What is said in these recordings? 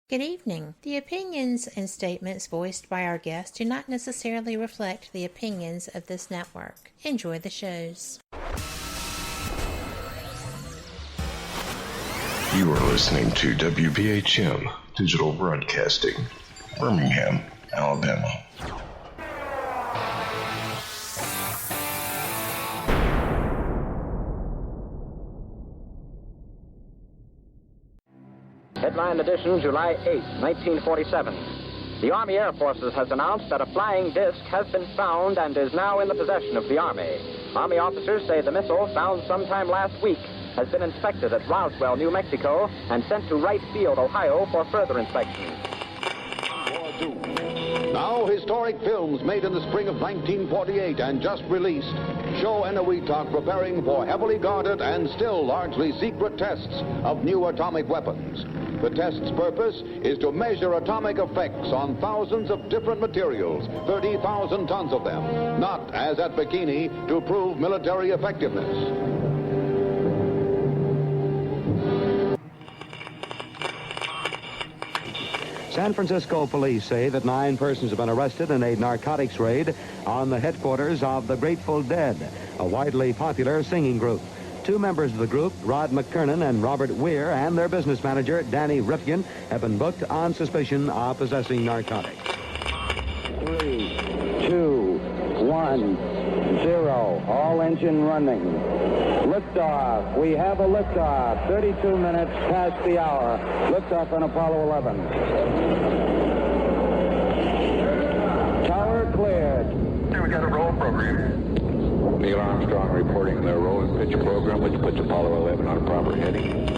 Good evening. The opinions and statements voiced by our guests do not necessarily reflect the opinions of this network. Enjoy the shows. You are listening to WBHM Digital Broadcasting, Birmingham, Alabama. Headline edition, July 8, 1947. The Army Air Forces has announced that a flying disc has been found and is now in the possession of the Army. Army officers say the missile, found sometime last week, has been inspected at Roswell, New Mexico, and sent to Wright Field, Ohio, for further inspection. Now, historic films made in the spring of 1948 and just released show Eniwetok preparing for heavily guarded and still largely secret tests of new atomic weapons. The test's purpose is to measure atomic effects on thousands of different materials, 30,000 tons of them, not, as at Bikini, to prove military effectiveness. San Francisco police say that 9 persons have been arrested in a narcotics raid on the headquarters of the Grateful Dead, a widely popular singing group. 2 members of the group, Rod McKernan and Robert Weir, and their business manager, Danny Rifkin, have been booked on suspicion of possessing narcotics. 3, 2, 1, 0. All engine running. Liftoff. We have a liftoff. 32 minutes past the hour. Liftoff on Apollo 11. Tower cleared. We got a roll program. Neil Armstrong reporting the roll and pitch program, which puts Apollo 11 on proper heading.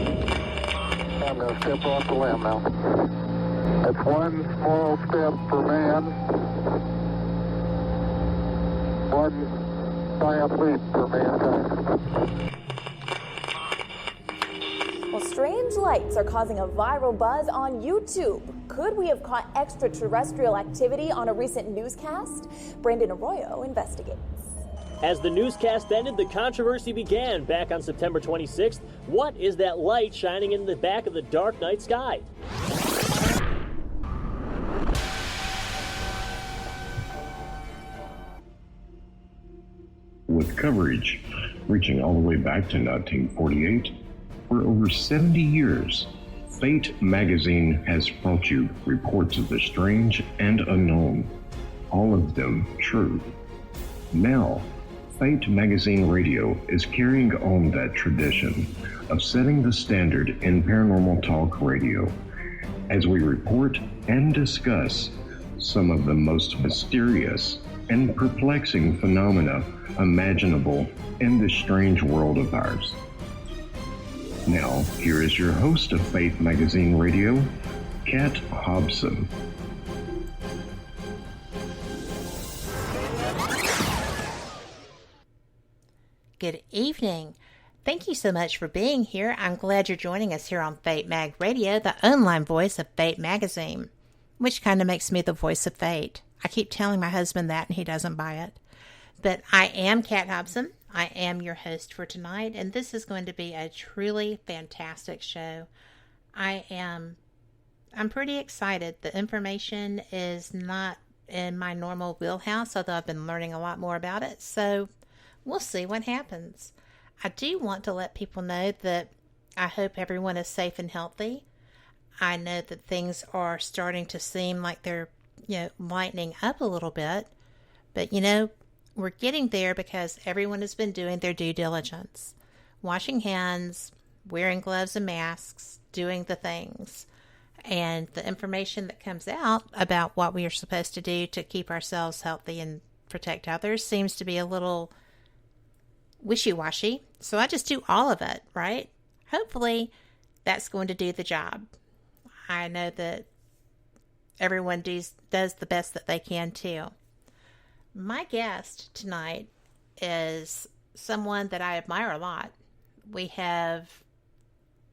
I'm going to step off the limb now. That's one small step for man, one giant leap for mankind. Well, strange lights are causing a viral buzz on YouTube. Could we have caught extraterrestrial activity on a recent newscast? Brandon Arroyo investigates. As the newscast ended, the controversy began back on September 26th. What is that light shining in the back of the dark night sky? With coverage reaching all the way back to 1948, for over 70 years, Fate magazine has brought you reports of the strange and unknown, all of them true. Now, Fate Magazine Radio is carrying on that tradition of setting the standard in paranormal talk radio as we report and discuss some of the most mysterious and perplexing phenomena imaginable in this strange world of ours. Now, here is your host of Fate Magazine Radio, Kat Hobson. Good evening. Thank you so much for being here. I'm glad you're joining us here on Fate Mag Radio, the online voice of Fate Magazine, which kind of makes me the voice of Fate. I keep telling my husband that and he doesn't buy it. But I am Kat Hobson. I am your host for tonight, and this is going to be a truly fantastic show. I'm pretty excited. The information is not in my normal wheelhouse, although I've been learning a lot more about it. So we'll see what happens. I do want to let people know that I hope everyone is safe and healthy. I know that things are starting to seem like they're, lightening up a little bit. But, we're getting there because everyone has been doing their due diligence. Washing hands, wearing gloves and masks, doing the things. And the information that comes out about what we are supposed to do to keep ourselves healthy and protect others seems to be a little wishy-washy. So I just do all of it, right? Hopefully that's going to do the job. I know that everyone does the best that they can too. My guest tonight is someone that I admire a lot. We have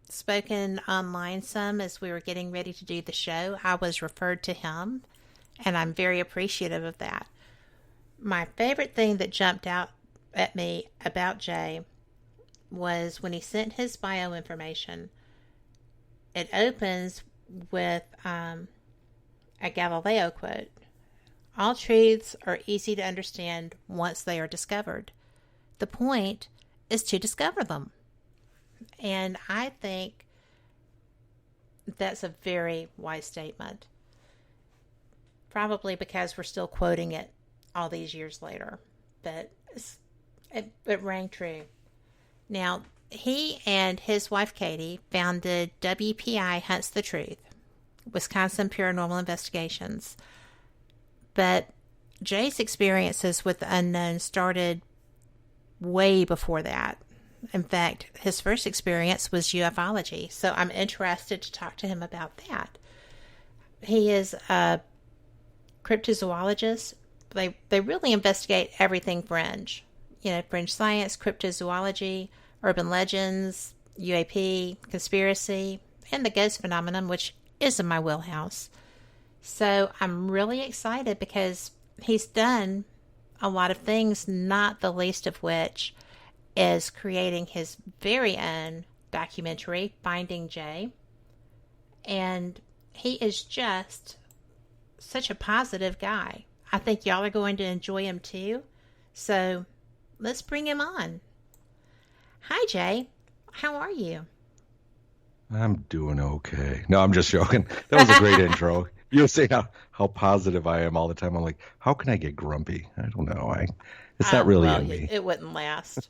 spoken online some as we were getting ready to do the show. I was referred to him, and I'm very appreciative of that. My favorite thing that jumped out at me about Jay was when he sent his bio information. It opens with a Galileo quote. All truths are easy to understand once they are discovered. The point is to discover them. And I think that's a very wise statement. Probably because we're still quoting it all these years later. But it rang true. Now, he and his wife Katie founded WPI Hunts the Truth, Wisconsin Paranormal Investigations. But Jay's experiences with the unknown started way before that. In fact, his first experience was ufology, so I'm interested to talk to him about that. He is a cryptozoologist. They really investigate everything fringe. Fringe science, cryptozoology, urban legends, UAP, conspiracy, and the ghost phenomenon, which is in my wheelhouse. So I'm really excited because he's done a lot of things, not the least of which is creating his very own documentary, Finding Jay. And he is just such a positive guy. I think y'all are going to enjoy him too. So let's bring him on. Hi, Jay. How are you? I'm doing okay. No, I'm just joking. That was a great intro. You'll say how positive I am all the time. I'm like, how can I get grumpy? I don't know. It's not really in me. It wouldn't last.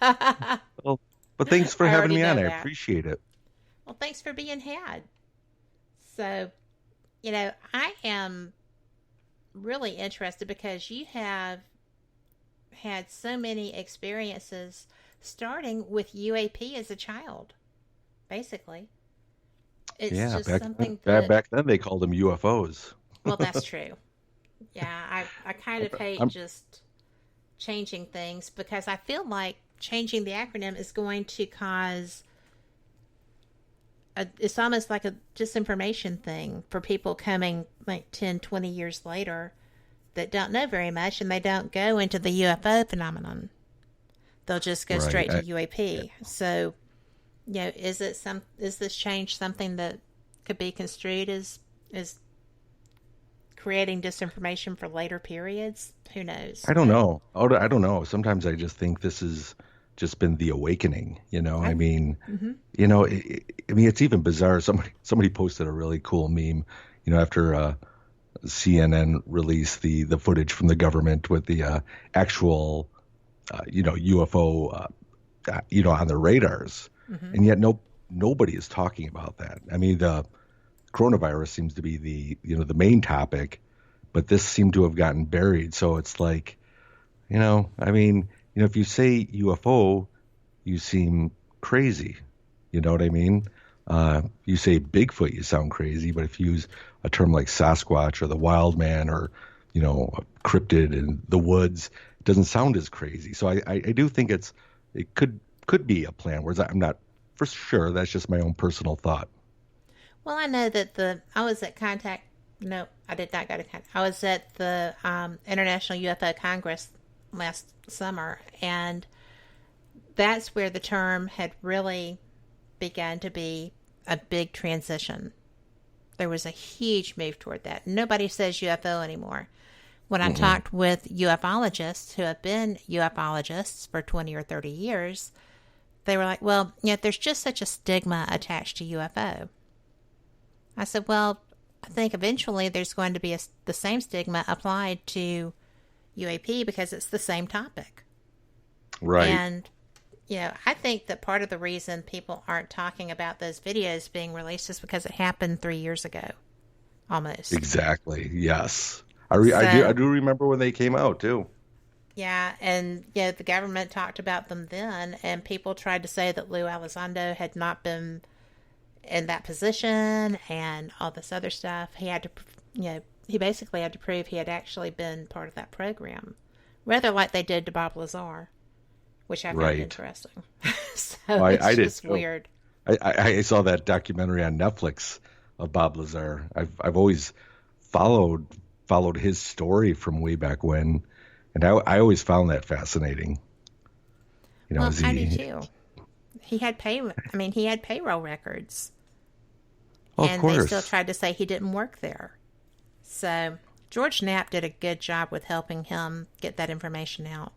Well, but thanks for having me on. I appreciate it. Well, thanks for being had. So, I am really interested because you have had so many experiences starting with UAP as a child, basically. It's just something back then they called them UFOs. Well, that's true. Yeah, I kind of hate just changing things because I feel like changing the acronym is going to cause it's almost like a disinformation thing for people coming like 10, 20 years later that don't know very much and they don't go into the UFO phenomenon. They'll just go straight to UAP. Yeah. So, is this change something that could be construed as creating disinformation for later periods? Who knows? I don't know. I don't know. Sometimes I just think this has just been the awakening. I mean, it's even bizarre. Somebody posted a really cool meme. After CNN released the footage from the government with the actual UFO on the radars. Mm-hmm. And yet nobody is talking about that. I mean, the coronavirus seems to be the main topic, but this seemed to have gotten buried. So it's like, if you say UFO, you seem crazy. You know what I mean? You say Bigfoot, you sound crazy. But if you use a term like Sasquatch or the wild man or, a cryptid in the woods, it doesn't sound as crazy. So I do think it could be a plan, whereas I'm not for sure. That's just my own personal thought. Well, I know that I was at Contact. No, I did not go to Contact. I was at the International UFO Congress last summer, and that's where the term had really begun to be a big transition. There was a huge move toward that. Nobody says UFO anymore. When I talked with ufologists who have been ufologists for 20 or 30 years, they were like, well, there's just such a stigma attached to UFO. I said, well, I think eventually there's going to be the same stigma applied to UAP because it's the same topic. Right. And, I think that part of the reason people aren't talking about those videos being released is because it happened 3 years ago, almost. Exactly. Yes. I do remember when they came out, too. Yeah, and the government talked about them then, and people tried to say that Lou Elizondo had not been in that position and all this other stuff. He had to, he basically had to prove he had actually been part of that program, rather like they did to Bob Lazar, which I found interesting. So it's just weird. I saw that documentary on Netflix of Bob Lazar. I've always followed his story from way back when, and I always found that fascinating. I do too. He had payroll records. Well, and they still tried to say he didn't work there. So George Knapp did a good job with helping him get that information out.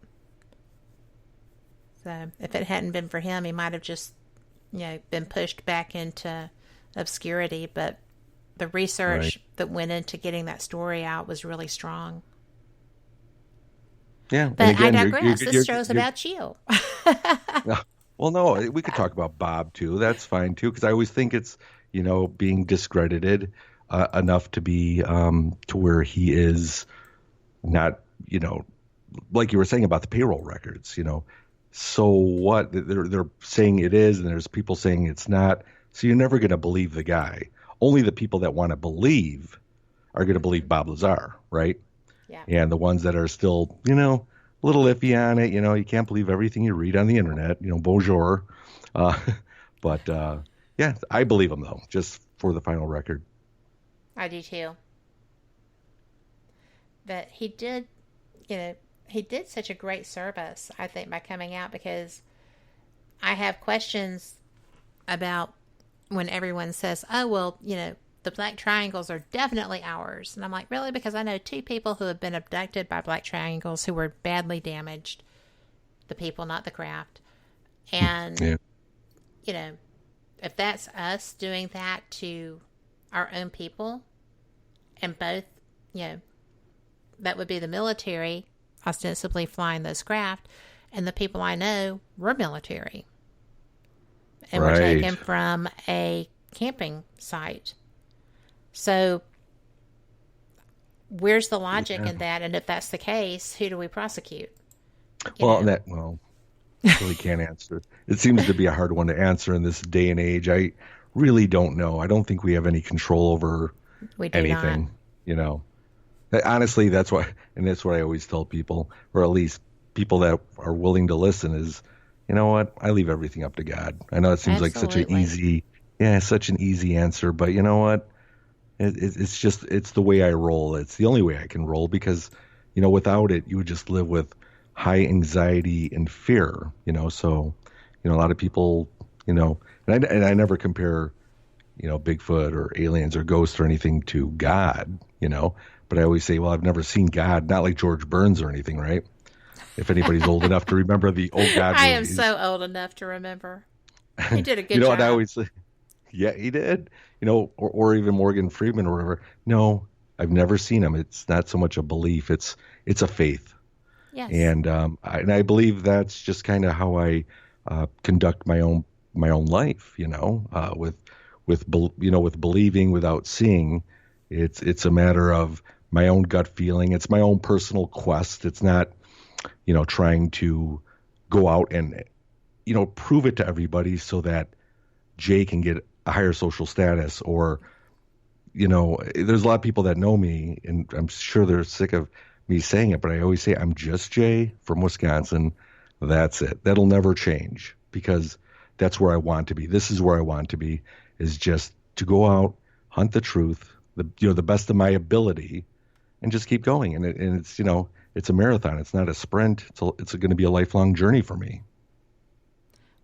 So if it hadn't been for him, he might have just, been pushed back into obscurity. But the research that went into getting that story out was really strong. Yeah. But again, I digress. This show's about you. Well, no, we could talk about Bob, too. That's fine, too, because I always think it's, being discredited enough to be to where he is not, like you were saying about the payroll records, So what? They're saying it is, and there's people saying it's not. So you're never going to believe the guy. Only the people that want to believe are going to believe Bob Lazar, right? Yeah. And the ones that are still, a little iffy on it, you can't believe everything you read on the internet, bonjour. But yeah, I believe him, though, just for the final record. I do, too. But he did, he did such a great service, I think, by coming out, because I have questions about when everyone says, oh, well, the black triangles are definitely ours. And I'm like, really? Because I know 2 people who have been abducted by black triangles who were badly damaged. The people, not the craft. And, if that's us doing that to our own people, and both, that would be the military ostensibly flying those craft, and the people I know were military. And were taken from a camping site. So where's the logic in that? And if that's the case, who do we prosecute? Really can't answer. It seems to be a hard one to answer in this day and age. I really don't know. I don't think we have any control over anything. Honestly, that's what I always tell people, or at least people that are willing to listen, is, you know what? I leave everything up to God. I know it seems like such an easy answer, but you know what? It's the way I roll. It's the only way I can roll, because, without it, you would just live with high anxiety and fear, so, a lot of people, and I never compare, Bigfoot or aliens or ghosts or anything to God, but I always say, well, I've never seen God, not like George Burns or anything, right? If anybody's old enough to remember the old God movies. I am so old enough to remember. He did a good job. What I always say, yeah, he did, or even Morgan Freeman or whatever. No, I've never seen him. It's not so much a belief. It's a faith. Yes. And I believe that's just kind of how I conduct my own life, with believing without seeing. It's a matter of my own gut feeling. It's my own personal quest. It's not, trying to go out and, prove it to everybody so that Jay can get a higher social status, or, there's a lot of people that know me, and I'm sure they're sick of me saying it, but I always say I'm just Jay from Wisconsin. That's it. That'll never change, because that's where I want to be. This is where I want to be, is just to go out, hunt the truth, the best of my ability, and just keep going. And it's, it's a marathon. It's not a sprint. It's going to be a lifelong journey for me.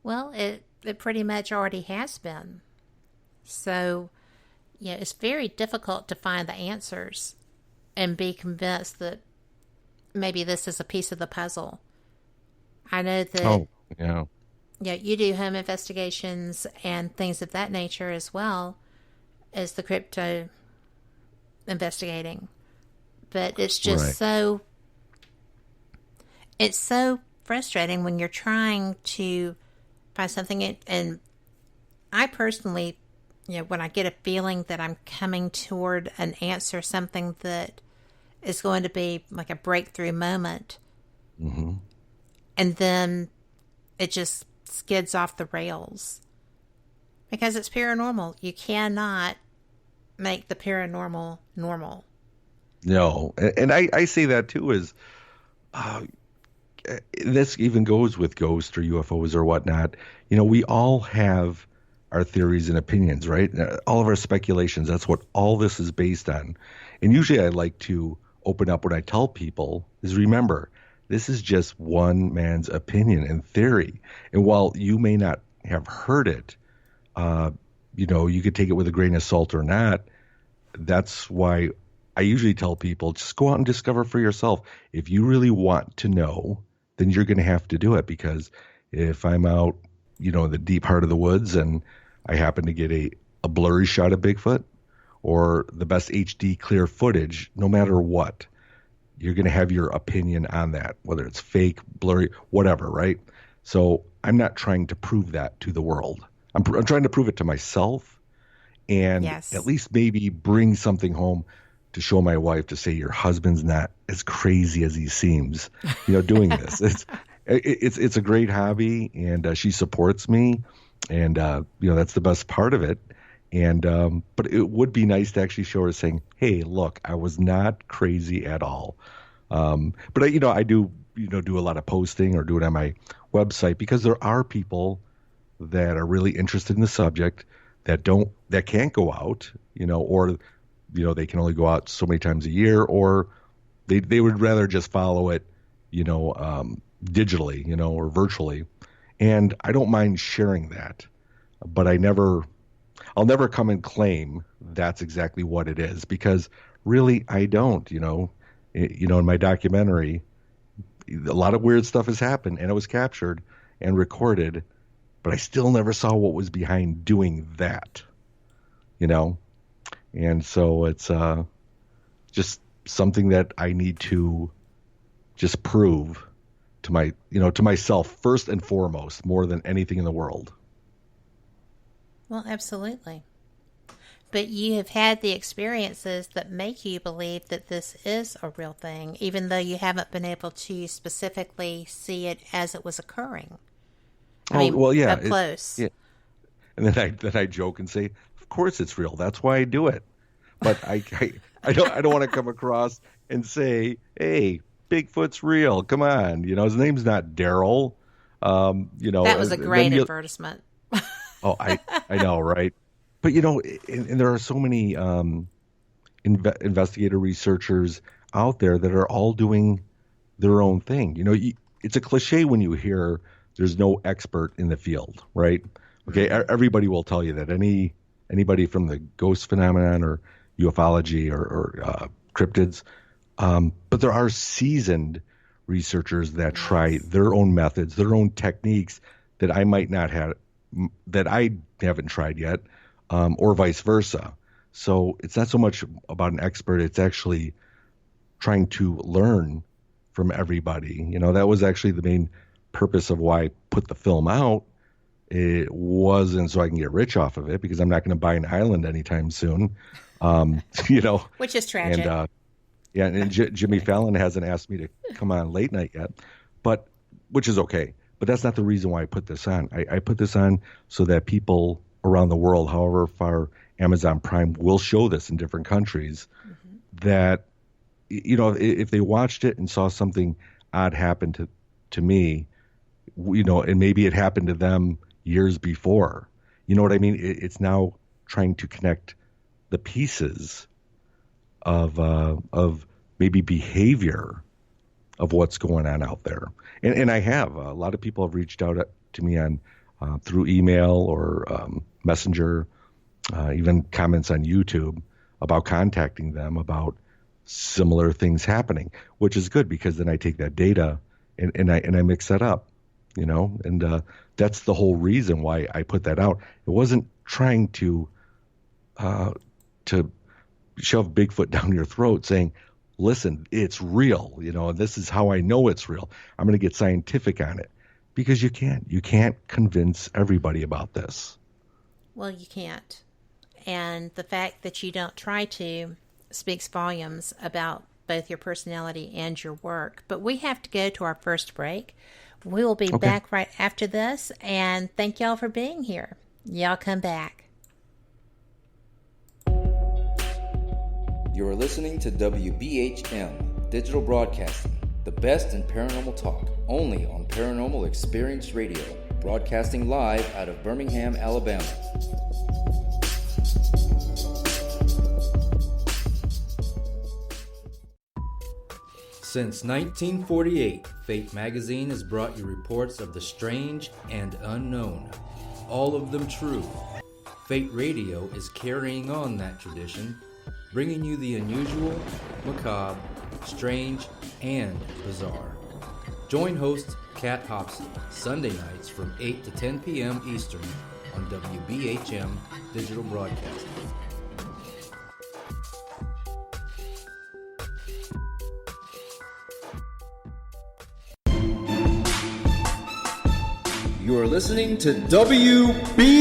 Well, it pretty much already has been. So, it's very difficult to find the answers and be convinced that maybe this is a piece of the puzzle. I know that you do home investigations and things of that nature, as well as the crypto investigating. But it's just it's so frustrating when you're trying to find something. And I personally, when I get a feeling that I'm coming toward an answer, something that is going to be like a breakthrough moment, and then it just skids off the rails, because it's paranormal. You cannot make the paranormal normal. No, and I say that too, is this even goes with ghosts or UFOs or whatnot. We all have our theories and opinions, right? All of our speculations. That's what all this is based on. And usually I like to open up when I tell people is, remember, this is just one man's opinion and theory. And while you may not have heard it, you could take it with a grain of salt or not. That's why I usually tell people, just go out and discover for yourself. If you really want to know, then you're going to have to do it, because if I'm out, in the deep heart of the woods and I happen to get a blurry shot of Bigfoot or the best HD clear footage, no matter what, you're going to have your opinion on that, whether it's fake, blurry, whatever, right? So I'm not trying to prove that to the world. I'm trying to prove it to myself, and at least maybe bring something home to show my wife, to say your husband's not as crazy as he seems, doing this. It's a great hobby, and she supports me, and that's the best part of it. And but it would be nice to actually show her, saying, "Hey, look, I was not crazy at all." But I do do a lot of posting or do it on my website, because there are people that are really interested in the subject that can't go out, or they can only go out so many times a year, or they would rather just follow it, digitally, or virtually. And I don't mind sharing that, but I'll never come and claim that's exactly what it is, because really I don't. In my documentary, a lot of weird stuff has happened, and it was captured and recorded, but I still never saw what was behind doing that, and so it's just something that I need to just prove to myself first and foremost, more than anything in the world. Well, absolutely. But you have had the experiences that make you believe that this is a real thing, even though you haven't been able to specifically see it as it was occurring. Up close. And then I joke and say, "Of course it's real. That's why I do it." But I don't want to come across and say, "Hey, Bigfoot's real. Come on." His name's not Daryl. That was a great advertisement. Oh, I know, right? But, and there are so many investigator researchers out there that are all doing their own thing. It's a cliche when you hear there's no expert in the field, right? Okay, everybody will tell you that. Anybody from the ghost phenomenon or ufology or cryptids. But there are seasoned researchers that try their own methods, their own techniques that I might not have, that I haven't tried yet, or vice versa. So it's not so much about an expert. It's actually trying to learn from everybody. That was actually the main purpose of why I put the film out. It wasn't so I can get rich off of it, because I'm not going to buy an island anytime soon. Which is tragic. And Jimmy Fallon hasn't asked me to come on late night yet, but which is okay. But that's not the reason why I put this on. I put this on so that people around the world, however far Amazon Prime will show this in different countries, that, if they watched it and saw something odd happen to me, and maybe it happened to them years before, you know what I mean? It's now trying to connect the pieces of maybe behavior of what's going on out there. And I have. A lot of people have reached out to me on through email or Messenger, even comments on YouTube about contacting them about similar things happening, which is good, because then I take that data and I mix that up, and that's the whole reason why I put that out. It wasn't trying to shove Bigfoot down your throat saying, "Listen, it's real, and this is how I know it's real. I'm going to get scientific on it," because you can't convince everybody about this. Well, you can't. And the fact that you don't try to speaks volumes about both your personality and your work. But we have to go to our first break. We will be back right after this, and thank y'all for being here. Y'all come back. You are listening to WBHM Digital Broadcasting, the best in paranormal talk, only on Paranormal Experience Radio, broadcasting live out of Birmingham, Alabama. Since 1948, Fate magazine has brought you reports of the strange and unknown, all of them true. Fate Radio is carrying on that tradition, bringing you the unusual, macabre, strange, and bizarre. Join host Kat Hobson Sunday nights from 8 to 10 p.m. Eastern on WBHM Digital Broadcasting. You are listening to WBHM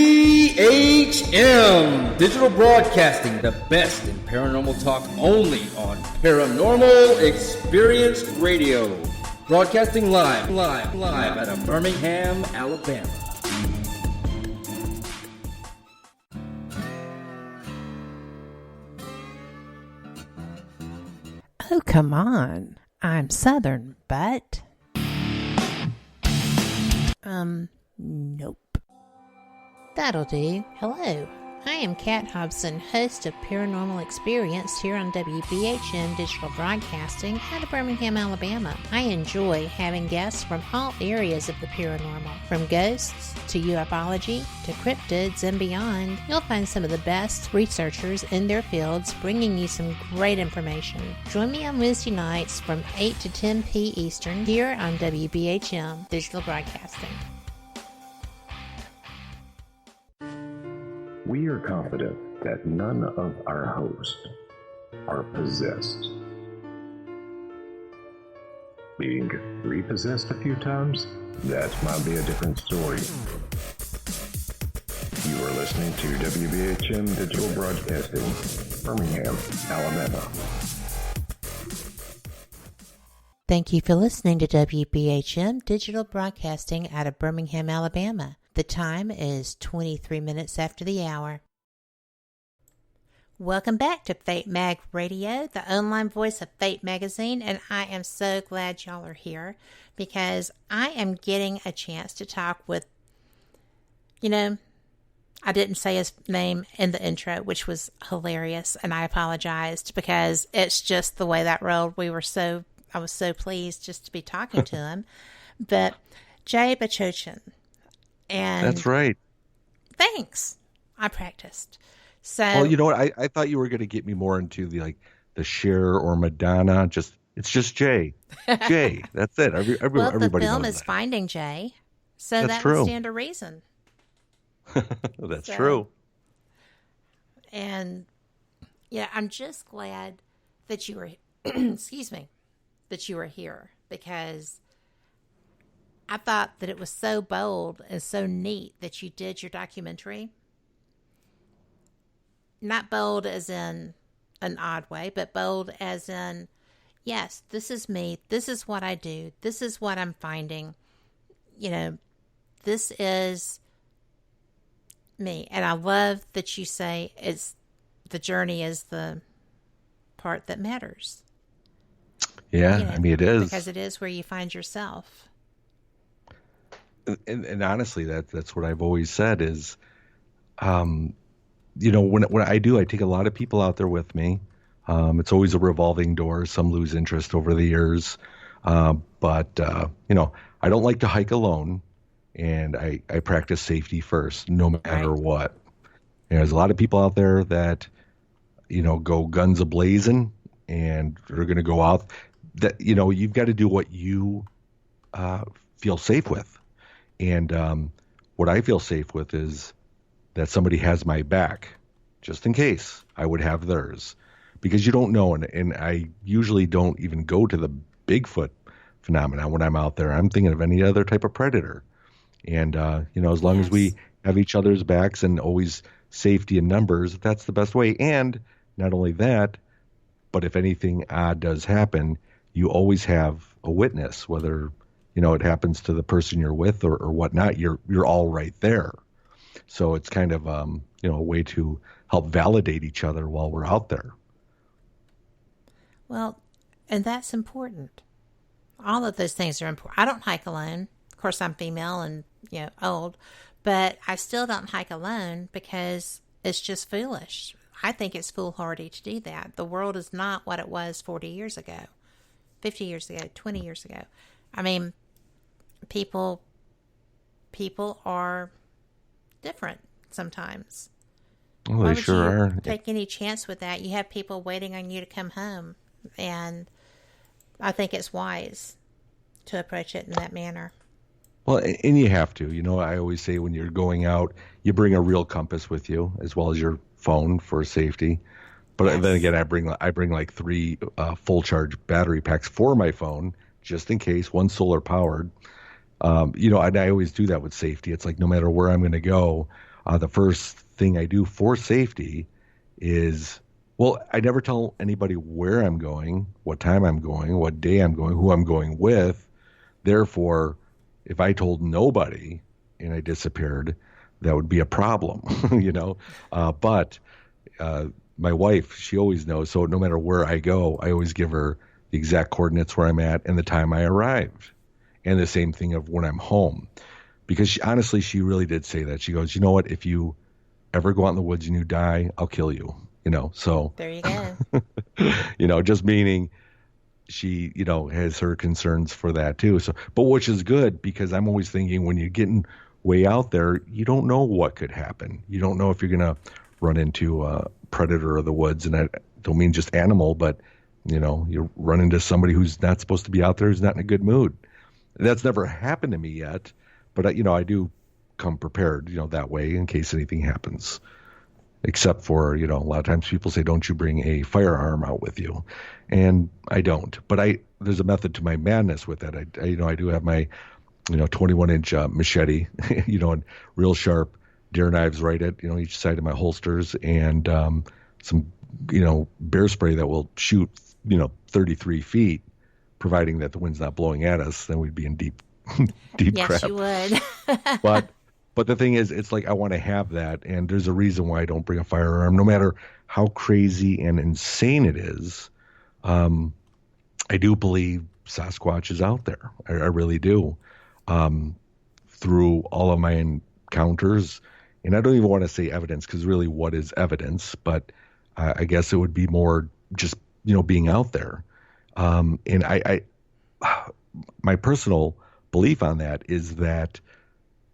Digital Broadcasting, the best in paranormal talk only on Paranormal Experience Radio. Broadcasting live out of Birmingham, Alabama. Oh, come on. I'm Southern, but... Nope. That'll do. Hello. I am Kat Hobson, host of Paranormal Experience here on WBHM Digital Broadcasting out of Birmingham, Alabama. I enjoy having guests from all areas of the paranormal, from ghosts to ufology to cryptids and beyond. You'll find some of the best researchers in their fields bringing you some great information. Join me on Wednesday nights from 8 to 10 p. Eastern here on WBHM Digital Broadcasting. We are confident that none of our hosts are possessed. Being repossessed a few times? That might be a different story. You are listening to WBHM Digital Broadcasting, Birmingham, Alabama. Thank you for listening to WBHM Digital Broadcasting out of Birmingham, Alabama. The time is 23 minutes after the hour. Welcome back to Fate Mag Radio, the online voice of Fate Magazine, and I am so glad y'all are here because I am getting a chance to talk with, I didn't say his name in the intro, which was hilarious, and I apologized because it's just the way that rolled. I was so pleased just to be talking to him. But Katie Bachochin. And that's right. Thanks. I practiced. So, well, you know what? I thought you were going to get me more into the Cher or Madonna. It's just Jay. Jay. That's it. Well, everybody the film knows is that. Finding Jay, so That's that true. would stand to reason. That's true. And yeah, I'm just glad that you were. excuse me, that you were here because I thought that it was so bold and so neat that you did your documentary. Not bold as in an odd way, but bold as in, yes, this is me. This is what I do. This is what I'm finding. This is me. And I love that you say the journey is the part that matters. Yeah, it is. Because it is where you find yourself. And honestly, that's what I've always said is, when I do, I take a lot of people out there with me. It's always a revolving door. Some lose interest over the years. But I don't like to hike alone, and I practice safety first, no matter what. There's a lot of people out there that, go guns a-blazing and are going to go out. That, you've got to do what you feel safe with. And what I feel safe with is that somebody has my back, just in case I would have theirs. Because you don't know, and I usually don't even go to the Bigfoot phenomenon when I'm out there. I'm thinking of any other type of predator. And, as long as we have each other's backs and always safety in numbers, that's the best way. And not only that, but if anything odd does happen, you always have a witness, whether it happens to the person you're with or whatnot, you're all right there. So it's kind of, a way to help validate each other while we're out there. Well, and that's important. All of those things are important. I don't hike alone. Of course, I'm female and, old, but I still don't hike alone because it's just foolish. I think it's foolhardy to do that. The world is not what it was 40 years ago, 50 years ago, 20 years ago. I mean, people are different sometimes. Well, Why they would sure you are. take any chance with that? You have people waiting on you to come home, and I think it's wise to approach it in that manner. Well, and you have to. I always say when you're going out, you bring a real compass with you as well as your phone for safety. But then again, I bring like 3 full charge battery packs for my phone just in case. One solar powered. And I always do that with safety. It's like no matter where I'm going to go, the first thing I do for safety is, I never tell anybody where I'm going, what time I'm going, what day I'm going, who I'm going with. Therefore, if I told nobody and I disappeared, that would be a problem, But my wife, she always knows. So no matter where I go, I always give her the exact coordinates where I'm at and the time I arrived. And the same thing of when I'm home. Because she really did say that. She goes, you know what? If you ever go out in the woods and you die, I'll kill you. So there you go. Just meaning she, has her concerns for that too. So, but which is good because I'm always thinking when you're getting way out there, you don't know what could happen. You don't know if you're going to run into a predator of the woods. And I don't mean just animal, but, you run into somebody who's not supposed to be out there, who's not in a good mood. That's never happened to me yet, but I do come prepared, that way in case anything happens. Except for, a lot of times people say, don't you bring a firearm out with you? And I don't. But there's a method to my madness with that. I do have my, 21-inch machete, and real sharp deer knives right at, each side of my holsters and some, bear spray that will shoot, 33 feet, providing that the wind's not blowing at us. Then we'd be in deep yes, crap. Yes, you would. But the thing is, it's like I want to have that, and there's a reason why I don't bring a firearm, no matter how crazy and insane it is. I do believe Sasquatch is out there. I really do. Through all of my encounters, and I don't even want to say evidence, because really what is evidence? But I guess it would be more just, being out there. And my personal belief on that is that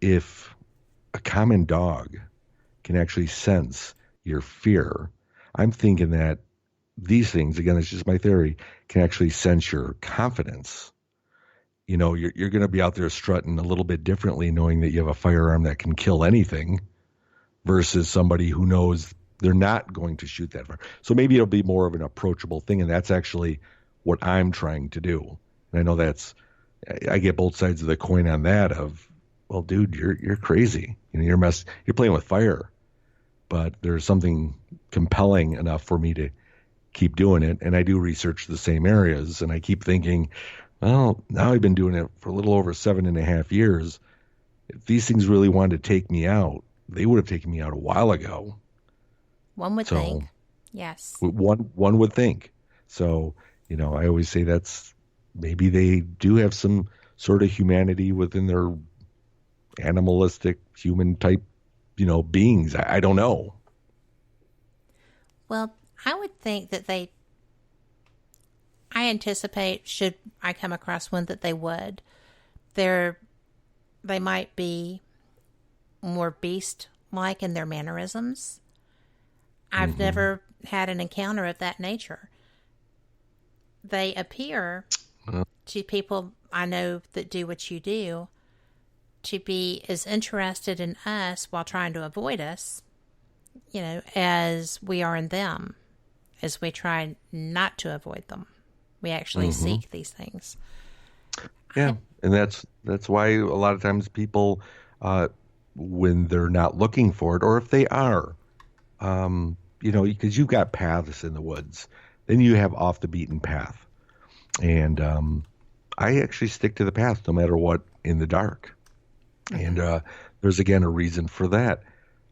if a common dog can actually sense your fear, I'm thinking that these things, again, it's just my theory, can actually sense your confidence. You're going to be out there strutting a little bit differently, knowing that you have a firearm that can kill anything versus somebody who knows they're not going to shoot that far. So maybe it'll be more of an approachable thing, and that's actually what I'm trying to do. And I know I get both sides of the coin on that of, well, dude, you're crazy. You're playing with fire. But there's something compelling enough for me to keep doing it. And I do research the same areas, and I keep thinking, well, now I've been doing it for a little over 7.5 years. If these things really wanted to take me out, they would have taken me out a while ago. One would think. Yes. One would think. So, I always say maybe they do have some sort of humanity within their animalistic human type, beings. I don't know. Well, I would think that I anticipate, should I come across one, that they would. They might be more beast-like in their mannerisms. I've never had an encounter of that nature. They appear to people I know that do what you do to be as interested in us while trying to avoid us, as we are in them, as we try not to avoid them. We actually seek these things. Yeah, and that's why a lot of times people, when they're not looking for it, or if they are, because you've got paths in the woods, then you have off the beaten path. And I actually stick to the path no matter what in the dark. And there's, again, a reason for that.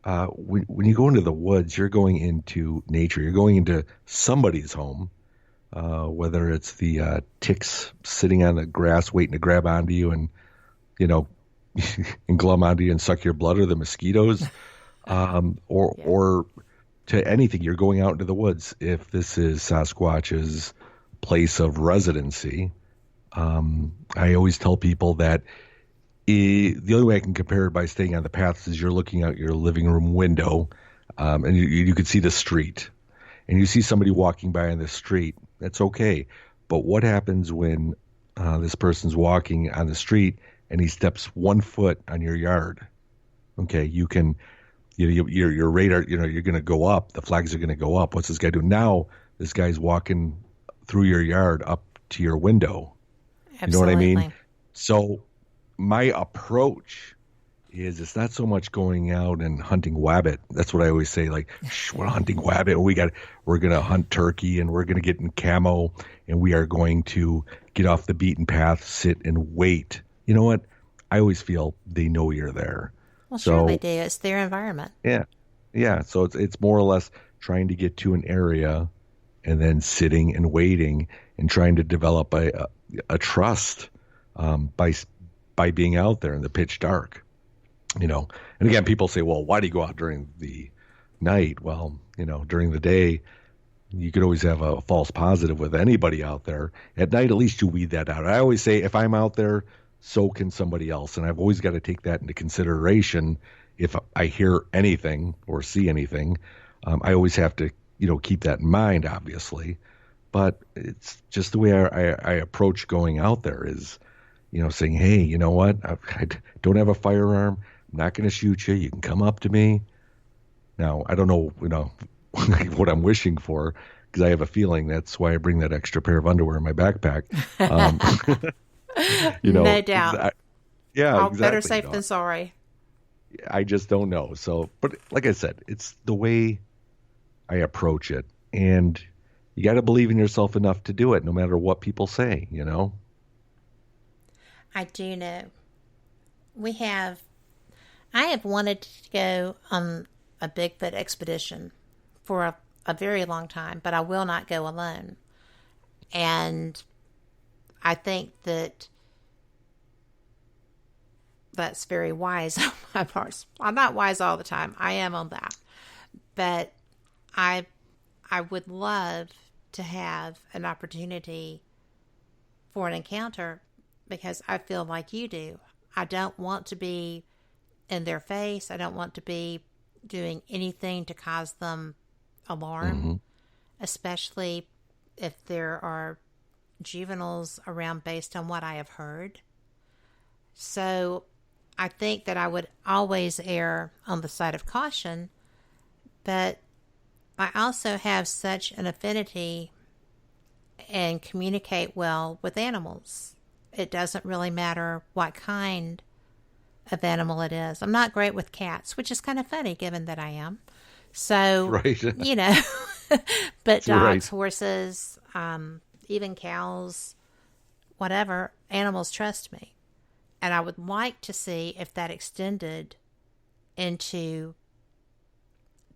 When you go into the woods, you're going into nature. You're going into somebody's home, whether it's the ticks sitting on the grass waiting to grab onto you and, and glum onto you and suck your blood, or the mosquitoes, or to anything. You're going out into the woods. If this is Sasquatch's place of residency, I always tell people that the only way I can compare it by staying on the paths is you're looking out your living room window and you could see the street, and you see somebody walking by on the street. That's okay. But what happens when this person's walking on the street and he steps 1 foot on your yard? Okay, you can, your radar, you're going to go up. The flags are going to go up. What's this guy doing? Now this guy's walking through your yard up to your window. Absolutely. You know what I mean? So my approach is it's not so much going out and hunting wabbit. That's what I always say. Like, we're hunting wabbit. We're going to hunt turkey, and we're going to get in camo, and we are going to get off the beaten path, sit and wait. You know what? I always feel they know you're there. Well, sure they do. It's their environment. Yeah. So it's more or less trying to get to an area and then sitting and waiting and trying to develop a trust by being out there in the pitch dark. And again, people say, well, why do you go out during the night? Well, during the day, you could always have a false positive with anybody out there. At night, at least you weed that out. I always say, if I'm out there, so can somebody else. And I've always got to take that into consideration. If I hear anything or see anything, I always have to, keep that in mind, obviously. But it's just the way I approach going out there is, saying, hey, you know what? I don't have a firearm. I'm not going to shoot you. You can come up to me. Now, I don't know, what I'm wishing for, because I have a feeling that's why I bring that extra pair of underwear in my backpack. No doubt. Exactly. Better safe than sorry. I just don't know. So, but like I said, it's the way I approach it. And you got to believe in yourself enough to do it, no matter what people say, I do know. I have wanted to go on a Bigfoot expedition for a very long time, but I will not go alone. And I think that's very wise on my part. I'm not wise all the time. I am on that. But I would love to have an opportunity for an encounter, because I feel like you do. I don't want to be in their face. I don't want to be doing anything to cause them alarm, especially if there are juveniles around based on what I have heard. So I think that I would always err on the side of caution, but I also have such an affinity and communicate well with animals. It doesn't really matter what kind of animal it is. I'm not great with cats, which is kind of funny given that I am. So, right. But dogs, horses, even cows, whatever, animals trust me. And I would like to see if that extended into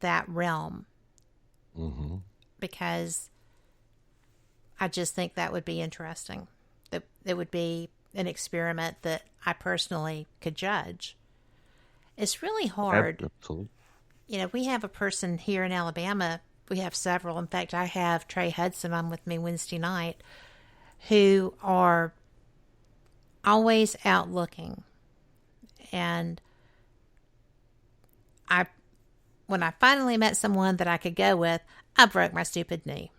that realm. Because I just think that would be interesting. It would be an experiment that I personally could judge. It's really hard. Absolutely. We have a person here in Alabama. We have several. In fact, I have Trey Hudson on with me Wednesday night, who are always out looking. And when I finally met someone that I could go with, I broke my stupid knee.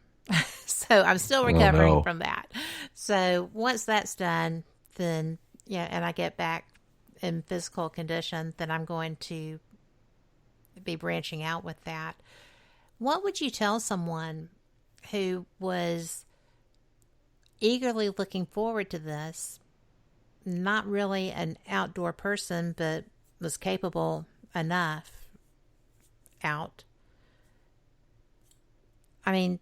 So I'm still recovering from that. So once that's done, then, and I get back in physical condition, then I'm going to be branching out with that. What would you tell someone who was eagerly looking forward to this, not really an outdoor person, but was capable enough out? I mean,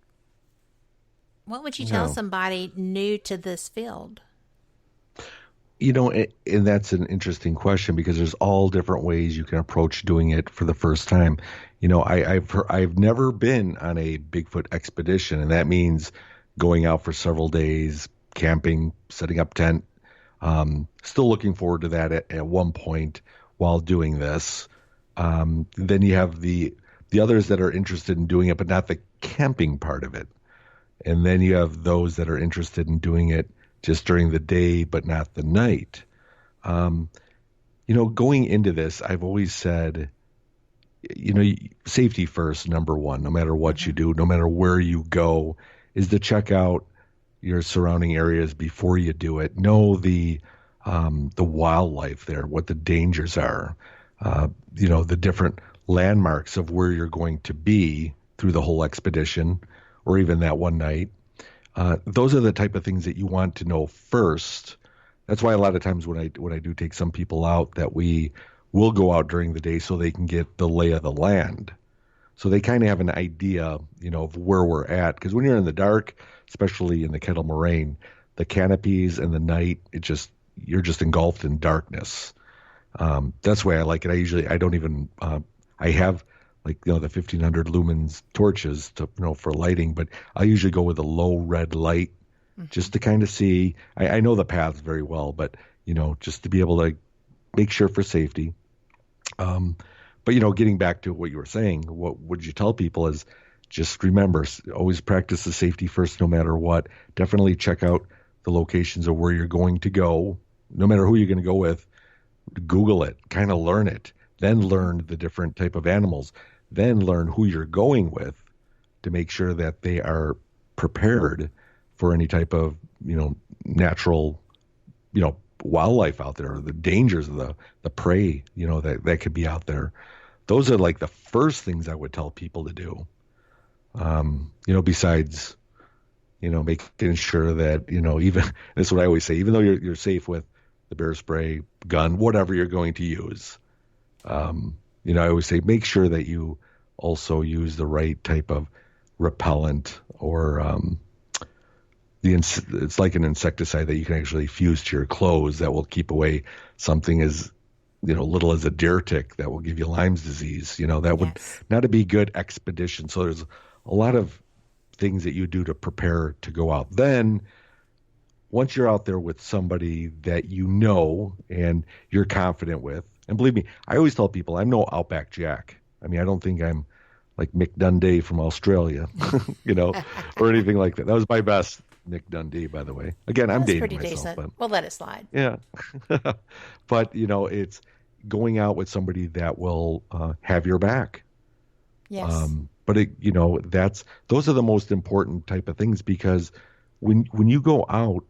what would you tell somebody new to this field? And that's an interesting question, because there's all different ways you can approach doing it for the first time. I've never been on a Bigfoot expedition, and that means going out for several days, camping, setting up tent. Still looking forward to that at one point while doing this. Then you have the others that are interested in doing it, but not the camping part of it. And then you have those that are interested in doing it just during the day, but not the night. Going into this, I've always said, safety first, number one, no matter what you do, no matter where you go, is to check out your surrounding areas before you do it. Know the wildlife there, what the dangers are, the different landmarks of where you're going to be through the whole expedition or even that one night. Those are the type of things that you want to know first. That's why a lot of times when I do take some people out, that we will go out during the day so they can get the lay of the land. So they kind of have an idea, of where we're at. Because when you're in the dark, especially in the Kettle Moraine, the canopies and the night, you're just engulfed in darkness. That's why I like it. I don't even, I have the 1500 lumens torches for lighting, but I usually go with a low red light just to kind of see. I know the paths very well, but, just to be able to make sure for safety. But, getting back to what you were saying, what would you tell people is just remember, always practice the safety first, no matter what. Definitely check out the locations of where you're going to go, no matter who you're going to go with. Google it, kind of learn it, then learn the different type of animals, then learn who you're going with to make sure that they are prepared for any type of, natural, wildlife out there, or the dangers of the prey, that could be out there. Those are like the first things I would tell people to do. Besides, making sure that, even, this is what I always say, even though you're safe with the bear spray, gun, whatever you're going to use, I always say, make sure that you also use the right type of repellent, or it's like an insecticide that you can actually fuse to your clothes that will keep away something as little as a deer tick that will give you Lyme's disease. That would not be good expedition. So there's a lot of things that you do to prepare to go out. Then once you're out there with somebody that and you're confident with, and believe me, I always tell people I'm no Outback Jack. I mean, I don't think I'm like Mick Dundee from Australia, or anything like that. That was my best Mick Dundee, by the way. Again, I'm dating myself. Decent. But, we'll let it slide. Yeah. But, it's going out with somebody that will have your back. Yes. But, those are the most important type of things, because when you go out,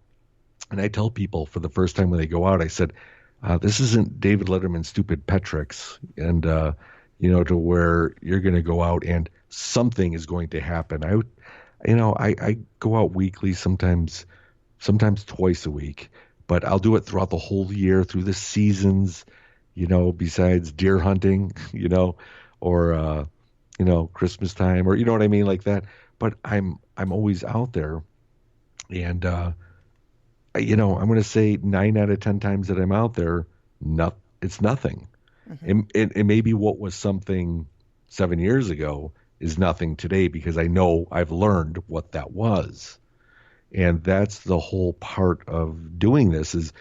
and I tell people for the first time when they go out, I said, this isn't David Letterman's stupid pet tricks, and, to where you're going to go out and something is going to happen. I go out weekly, sometimes twice a week, but I'll do it throughout the whole year, through the seasons, besides deer hunting, or, Christmas time, or, what I mean, like that. But I'm always out there, and, I'm going to say 9 out of 10 times that I'm out there, it's nothing. Mm-hmm. And maybe what was something 7 years ago is nothing today, because I know I've learned what that was. And that's the whole part of doing this, is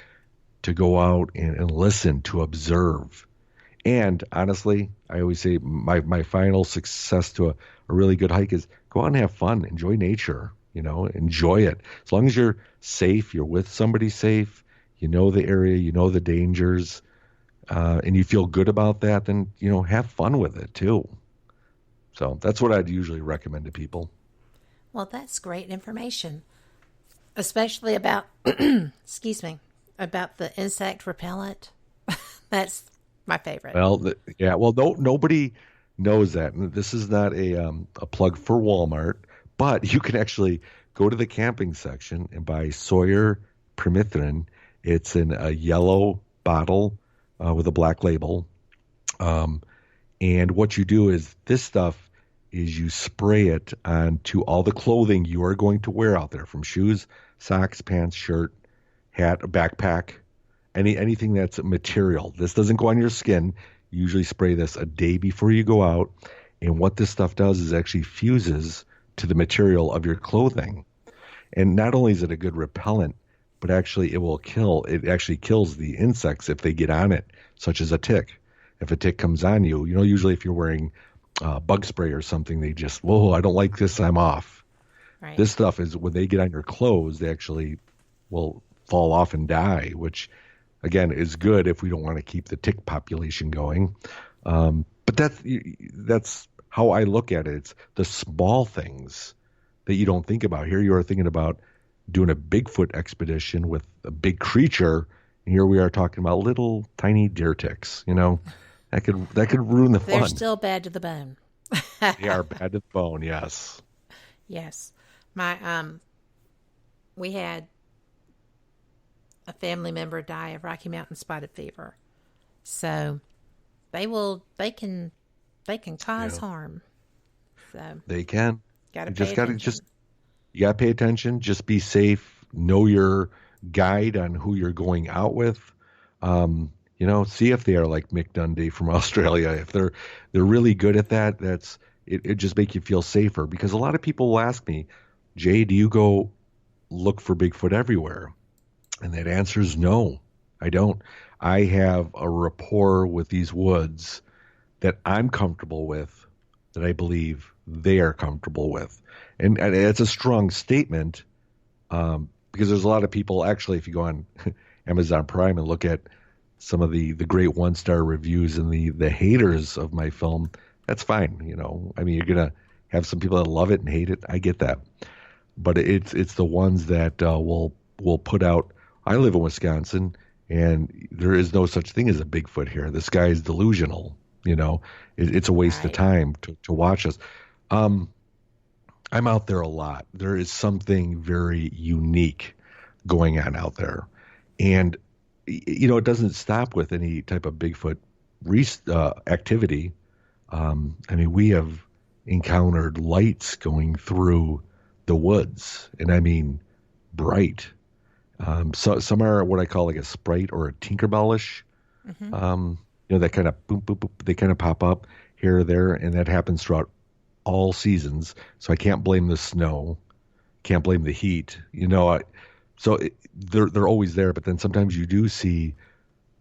to go out and listen, to observe. And honestly, I always say my final success to a really good hike is go out and have fun, enjoy nature, enjoy it. As long as you're safe, you're with somebody safe, the area, the dangers, and you feel good about that, then, have fun with it too. So that's what I'd usually recommend to people. Well, that's great information, especially about, about the insect repellent. That's my favorite. Well, nobody knows that. And this is not a plug for Walmart, but you can actually go to the camping section and buy Sawyer Permethrin. It's in a yellow bottle with a black label. And what you do is, this stuff is you spray it onto all the clothing you are going to wear out there, from shoes, socks, pants, shirt, hat, a backpack, anything that's material. This doesn't go on your skin. You usually spray this a day before you go out. And what this stuff does is actually fuses to the material of your clothing. And not only is it a good repellent, but actually it actually kills the insects if they get on it, such as a tick. If a tick comes on you, usually if you're wearing bug spray or something, they just, whoa, I don't like this, I'm off. Right. This stuff is, when they get on your clothes, they actually will fall off and die, which again is good if we don't want to keep the tick population going. But that's how I look at it. It's the small things that you don't think about. Here you are thinking about doing a Bigfoot expedition with a big creature, and here we are talking about little tiny deer ticks. That could ruin the fun. They're still bad to the bone. They are bad to the bone. Yes. Yes. We had a family member die of Rocky Mountain spotted fever. So they can cause harm. So they can. You gotta pay attention. Just be safe. Know your guide on who you're going out with. See if they are like Mick Dundee from Australia. If they're really good at that, it just make you feel safer. Because a lot of people will ask me, Jay, do you go look for Bigfoot everywhere? And that answer is no, I don't. I have a rapport with these woods that I'm comfortable with, that I believe they are comfortable with. And it's a strong statement because there's a lot of people, actually, if you go on Amazon Prime and look at some of the great one-star reviews and the haters of my film, that's fine. You're going to have some people that love it and hate it. I get that. But it's the ones that will put out. I live in Wisconsin, and there is no such thing as a Bigfoot here. This guy is delusional. It's a waste of time to watch us. I'm out there a lot. There is something very unique going on out there. And, it doesn't stop with any type of Bigfoot activity. We have encountered lights going through the woods, and I mean bright. So some are what I call like a Sprite or a Tinkerbellish. Mm-hmm. That kind of boom, boom, boom. They kind of pop up here or there, and that happens throughout all seasons. So I can't blame the snow, can't blame the heat. They're always there. But then sometimes you do see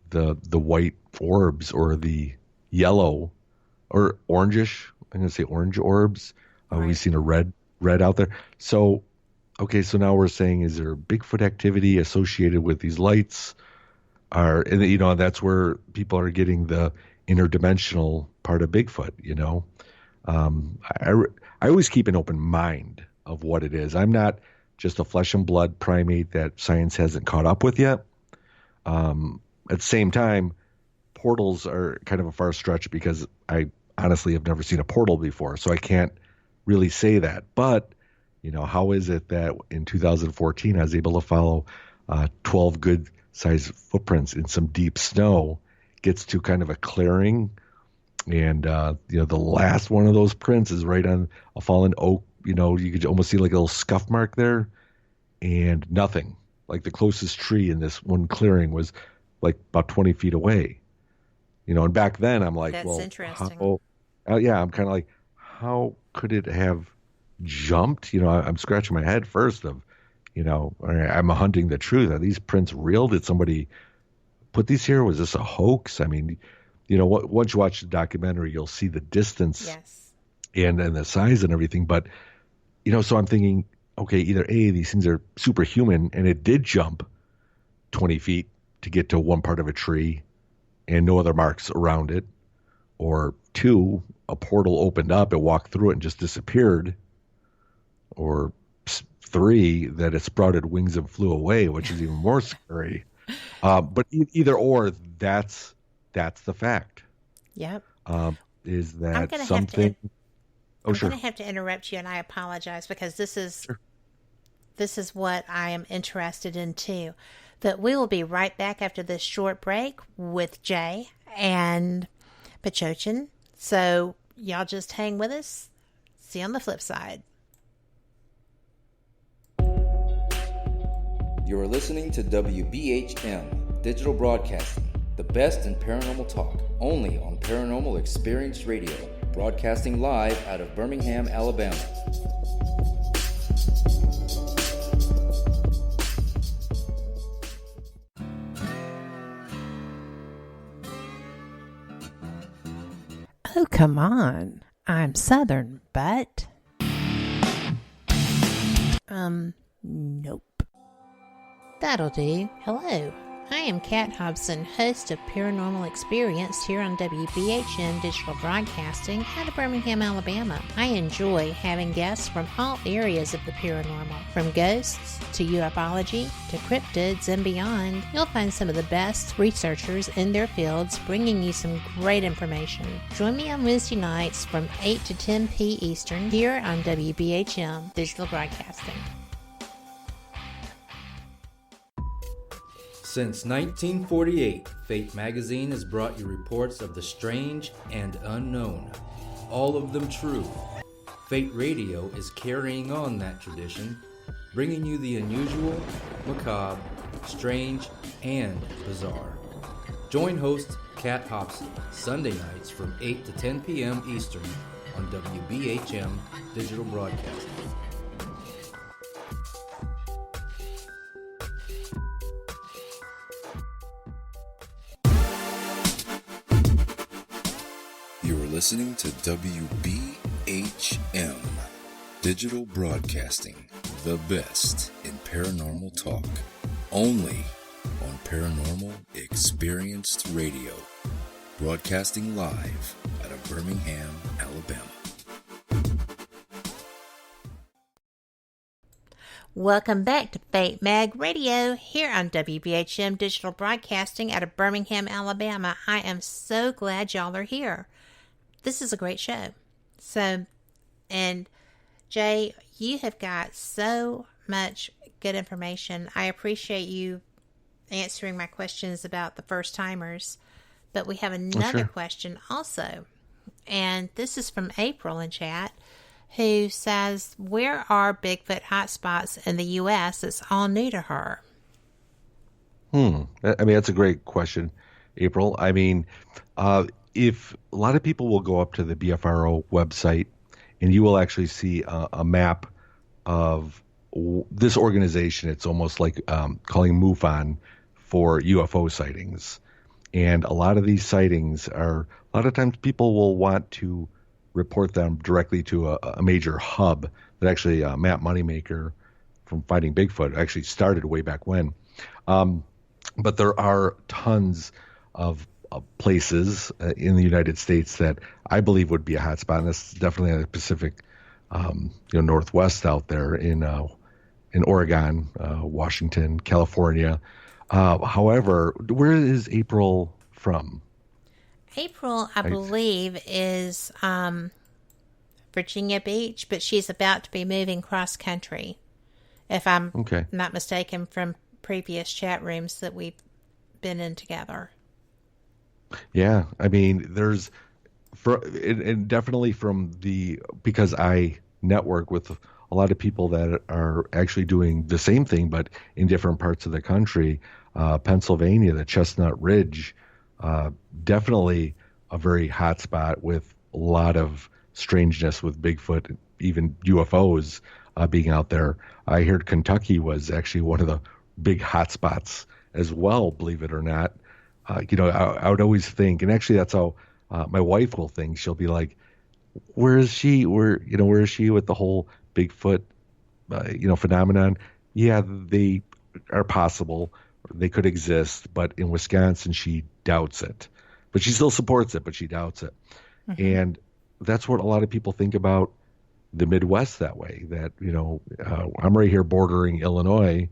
the white orbs or the yellow or orangish. I'm going to say orange orbs. We've seen a red out there. So, okay, so now we're saying, is there Bigfoot activity associated with these lights? And that's where people are getting the interdimensional part of Bigfoot. I always keep an open mind of what it is. I'm not just a flesh and blood primate that science hasn't caught up with yet. At the same time, portals are kind of a far stretch because I honestly have never seen a portal before, so I can't really say that. But how is it that in 2014 I was able to follow 12 good-sized footprints in some deep snow, gets to kind of a clearing, and the last one of those prints is right on a fallen oak. You could almost see like a little scuff mark there, and nothing. Like the closest tree in this one clearing was like about 20 feet away. And back then I'm like, that's interesting. I'm kind of like, how could it have jumped? I'm scratching my head first of, I'm hunting the truth. Are these prints real? Did somebody put these here? Was this a hoax? once you watch the documentary, you'll see the distance, yes, and the size and everything. But, so I'm thinking, okay, either A, these things are superhuman and it did jump 20 feet to get to one part of a tree and no other marks around it, or 2, a portal opened up, it walked through it and just disappeared, or 3, that it sprouted wings and flew away, which is even more scary. But either or, that's the fact. Yep. Is that something? I'm going to have to interrupt you, and I apologize because this is what I am interested in too. That we will be right back after this short break with Jay and Bachochin. So y'all just hang with us. See you on the flip side. You are listening to WBHM Digital Broadcasting, the best in paranormal talk, only on Paranormal Experience Radio, broadcasting live out of Birmingham, Alabama. Oh, come on. I'm Southern, but... Nope. That'll do. Hello. I am Kat Hobson, host of Paranormal Experience here on WBHM Digital Broadcasting out of Birmingham, Alabama. I enjoy having guests from all areas of the paranormal, from ghosts to ufology to cryptids and beyond. You'll find some of the best researchers in their fields bringing you some great information. Join me on Wednesday nights from 8 to 10 p. Eastern here on WBHM Digital Broadcasting. Since 1948, Fate magazine has brought you reports of the strange and unknown, all of them true. Fate Radio is carrying on that tradition, bringing you the unusual, macabre, strange, and bizarre. Join host Kat Hobson Sunday nights from 8 to 10 p.m. Eastern on WBHM Digital Broadcasting. Listening to WBHM Digital Broadcasting, the best in paranormal talk, only on Paranormal Experienced Radio, broadcasting live out of Birmingham, Alabama. Welcome back to Fate Mag Radio here on WBHM Digital Broadcasting out of Birmingham, Alabama. I am so glad y'all are here. This is a great show. And Jay, you have got so much good information. I appreciate you answering my questions about the first timers, but we have another question also. And this is from April in chat, who says, where are Bigfoot hotspots in the U.S.? It's all new to her. I mean, that's a great question, April. I mean, if a lot of people will go up to the BFRO website and you will actually see a map of this organization. It's almost like calling MUFON for UFO sightings. And a lot of these sightings a lot of times people will want to report them directly to a major hub that actually Matt Moneymaker from Fighting Bigfoot actually started way back when. But there are tons of places in the United States that I believe would be a hotspot, and that's definitely in the Pacific, Northwest out there in Oregon, Washington, California. However, where is April from? April, I believe, is Virginia Beach, but she's about to be moving cross country, if I'm not mistaken, from previous chat rooms that we've been in together. Yeah, I mean, and definitely because I network with a lot of people that are actually doing the same thing, but in different parts of the country. Pennsylvania, the Chestnut Ridge, definitely a very hot spot with a lot of strangeness with Bigfoot, even UFOs being out there. I heard Kentucky was actually one of the big hot spots as well, believe it or not. I would always think, and actually that's how my wife will think. She'll be like, where is she? Where is she with the whole Bigfoot, phenomenon? Yeah, they are possible. They could exist, but in Wisconsin, she doubts it. But she still supports it, but she doubts it. Mm-hmm. And that's what a lot of people think about the Midwest that way, that, I'm right here bordering Illinois.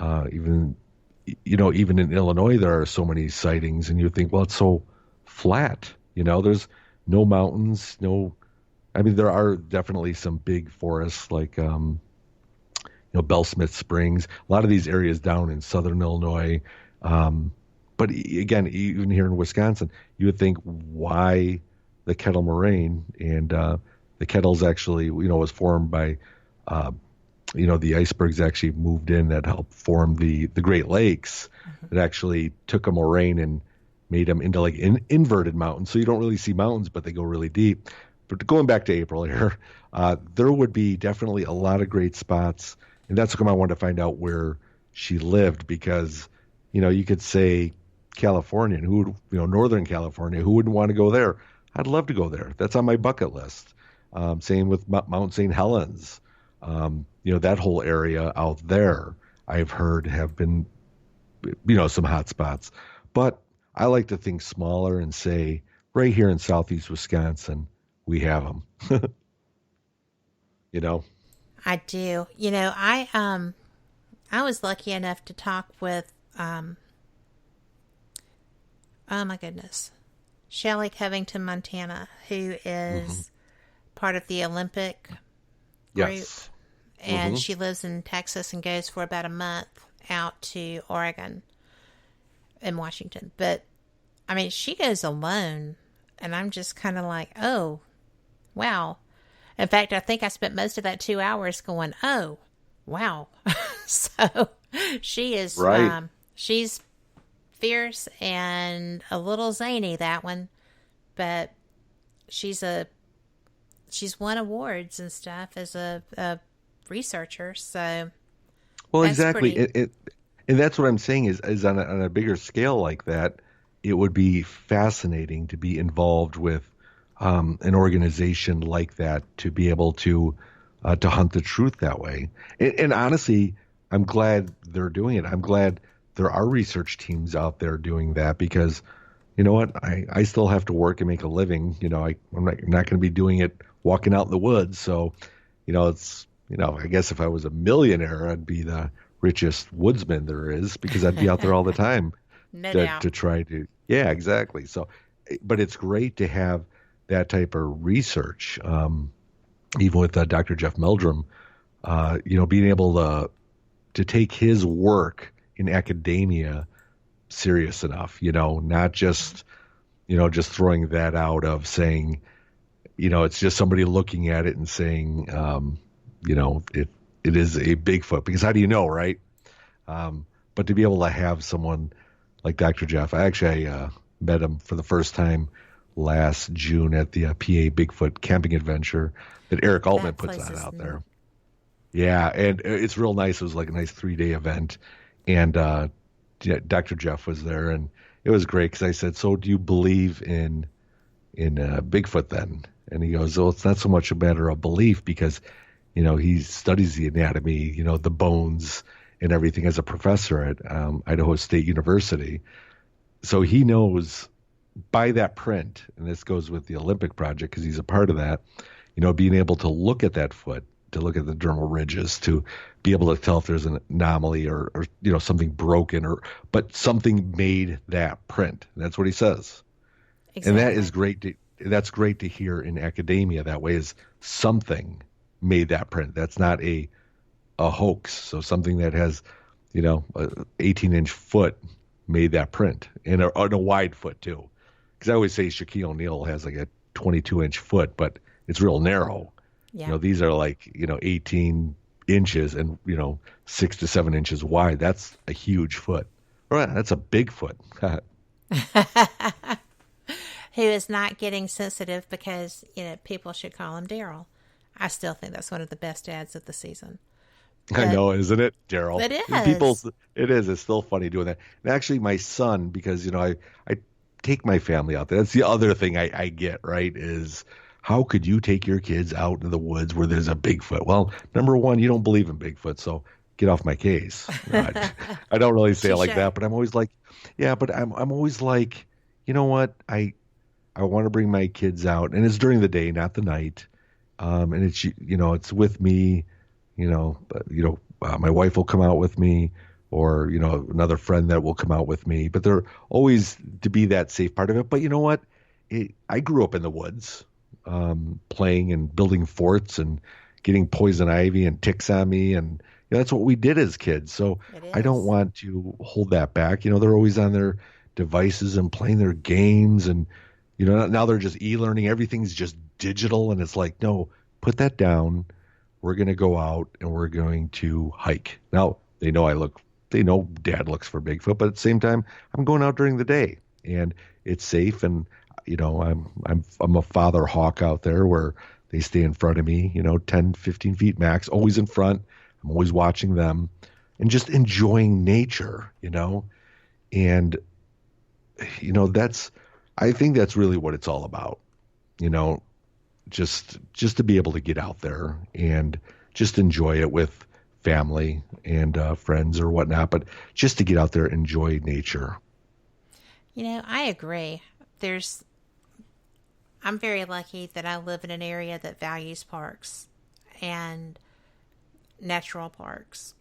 Even in Illinois, there are so many sightings, and you think, well, it's so flat. There's no mountains, there are definitely some big forests like, Bell Smith Springs, a lot of these areas down in southern Illinois. But again, even here in Wisconsin, you would think, why the Kettle Moraine? And the Kettle's actually, was formed by, the icebergs actually moved in that helped form the Great Lakes. Mm-hmm. It actually took a moraine and made them into like inverted mountains. So you don't really see mountains, but they go really deep. But going back to April here, there would be definitely a lot of great spots. And that's why I wanted to find out where she lived, because, you could say California, and Northern California, who wouldn't want to go there? I'd love to go there. That's on my bucket list. Same with Mount St. Helens. That whole area out there, I've heard have been some hot spots. But I like to think smaller and say, right here in southeast Wisconsin, we have them. I do. I was lucky enough to talk with, oh my goodness, Shelley Covington, Montana, who is part of the Olympic group. Yes. And she lives in Texas and goes for about a month out to Oregon and Washington. But, I mean, she goes alone. And I'm just kind of like, oh, wow. In fact, I think I spent most of that 2 hours going, oh, wow. So she is, right. She's fierce and a little zany, that one. But she's won awards and stuff as a researcher. So, well, exactly. And that's what I'm saying is on a bigger scale like that, it would be fascinating to be involved with an organization like that, to be able to hunt the truth that way. And honestly, I'm glad they're doing it. I'm glad there are research teams out there doing that, because you know what? I still have to work and make a living. I'm not going to be doing it walking out in the woods. So, I guess if I was a millionaire, I'd be the richest woodsman there is, because I'd be out there all the time. To try to, yeah, exactly. So, but it's great to have that type of research, even with Dr. Jeff Meldrum, being able to take his work in academia serious enough, not just, just throwing that out of saying, it's just somebody looking at it and saying, it is a Bigfoot, because how do you know, right? But to be able to have someone like Dr. Jeff, I met him for the first time last June at the PA Bigfoot camping adventure that Eric Altman puts on out there. Yeah, and it's real nice. It was like a nice 3-day event, and Dr. Jeff was there, and it was great because I said, "So, do you believe in Bigfoot then?" And he goes, "Oh, it's not so much a matter of belief, because he studies the anatomy, the bones and everything as a professor at Idaho State University. So he knows by that print," and this goes with the Olympic project because he's a part of that, being able to look at that foot, to look at the dermal ridges, to be able to tell if there's an anomaly or something broken, but something made that print. And that's what he says. Exactly. And that is great. That's great to hear in academia. That way is something made that print. That's not a hoax. So something that has, a 18-inch foot made that print, and a wide foot too. Because I always say Shaquille O'Neal has like a 22-inch foot, but it's real narrow. Yeah. These are like, 18 inches and, 6 to 7 inches wide. That's a huge foot. Right. That's a big foot. Who is not getting sensitive because, people should call him Daryl. I still think that's one of the best ads of the season. But I know, isn't it, Daryl? It is. It is. It's still funny doing that. And actually, my son, because, I take my family out there. That's the other thing I get, right, is how could you take your kids out in the woods where there's a Bigfoot? Well, number one, you don't believe in Bigfoot, so get off my case. I don't really say it like that, but I'm always like, yeah, but I'm always like, you know what? I want to bring my kids out, and it's during the day, not the night. And it's, it's with me, my wife will come out with me, or, another friend that will come out with me, but they're always to be that safe part of it. But you know what? I grew up in the woods, playing and building forts and getting poison ivy and ticks on me. And that's what we did as kids. So I don't want to hold that back. They're always on their devices and playing their games, and, now they're just e-learning. Everything's just digital. And it's like, no, put that down. We're going to go out and we're going to hike. Now they know Dad looks for Bigfoot, but at the same time, I'm going out during the day and it's safe. And, I'm a father hawk out there where they stay in front of me, 10, 15 feet max, always in front. I'm always watching them and just enjoying nature, and, I think that's really what it's all about, just to be able to get out there and just enjoy it with family and friends or whatnot, but just to get out there and enjoy nature. I agree. I'm very lucky that I live in an area that values parks and natural parks.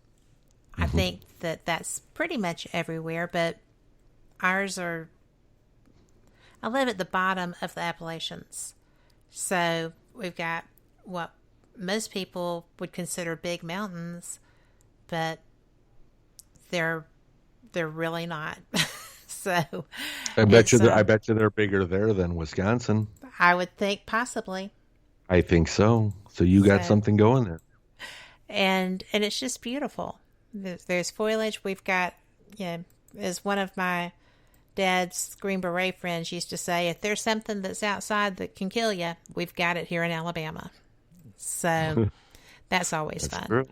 I think that that's pretty much everywhere, but ours are... I live at the bottom of the Appalachians. So we've got what most people would consider big mountains, but they're really not. So I bet you they're bigger there than Wisconsin. I would think possibly. I think so. So you got something going there. And it's just beautiful. There's foliage. We've got, as one of my dad's Green Beret friends used to say, if there's something that's outside that can kill you, we've got it here in Alabama. So that's always fun. True.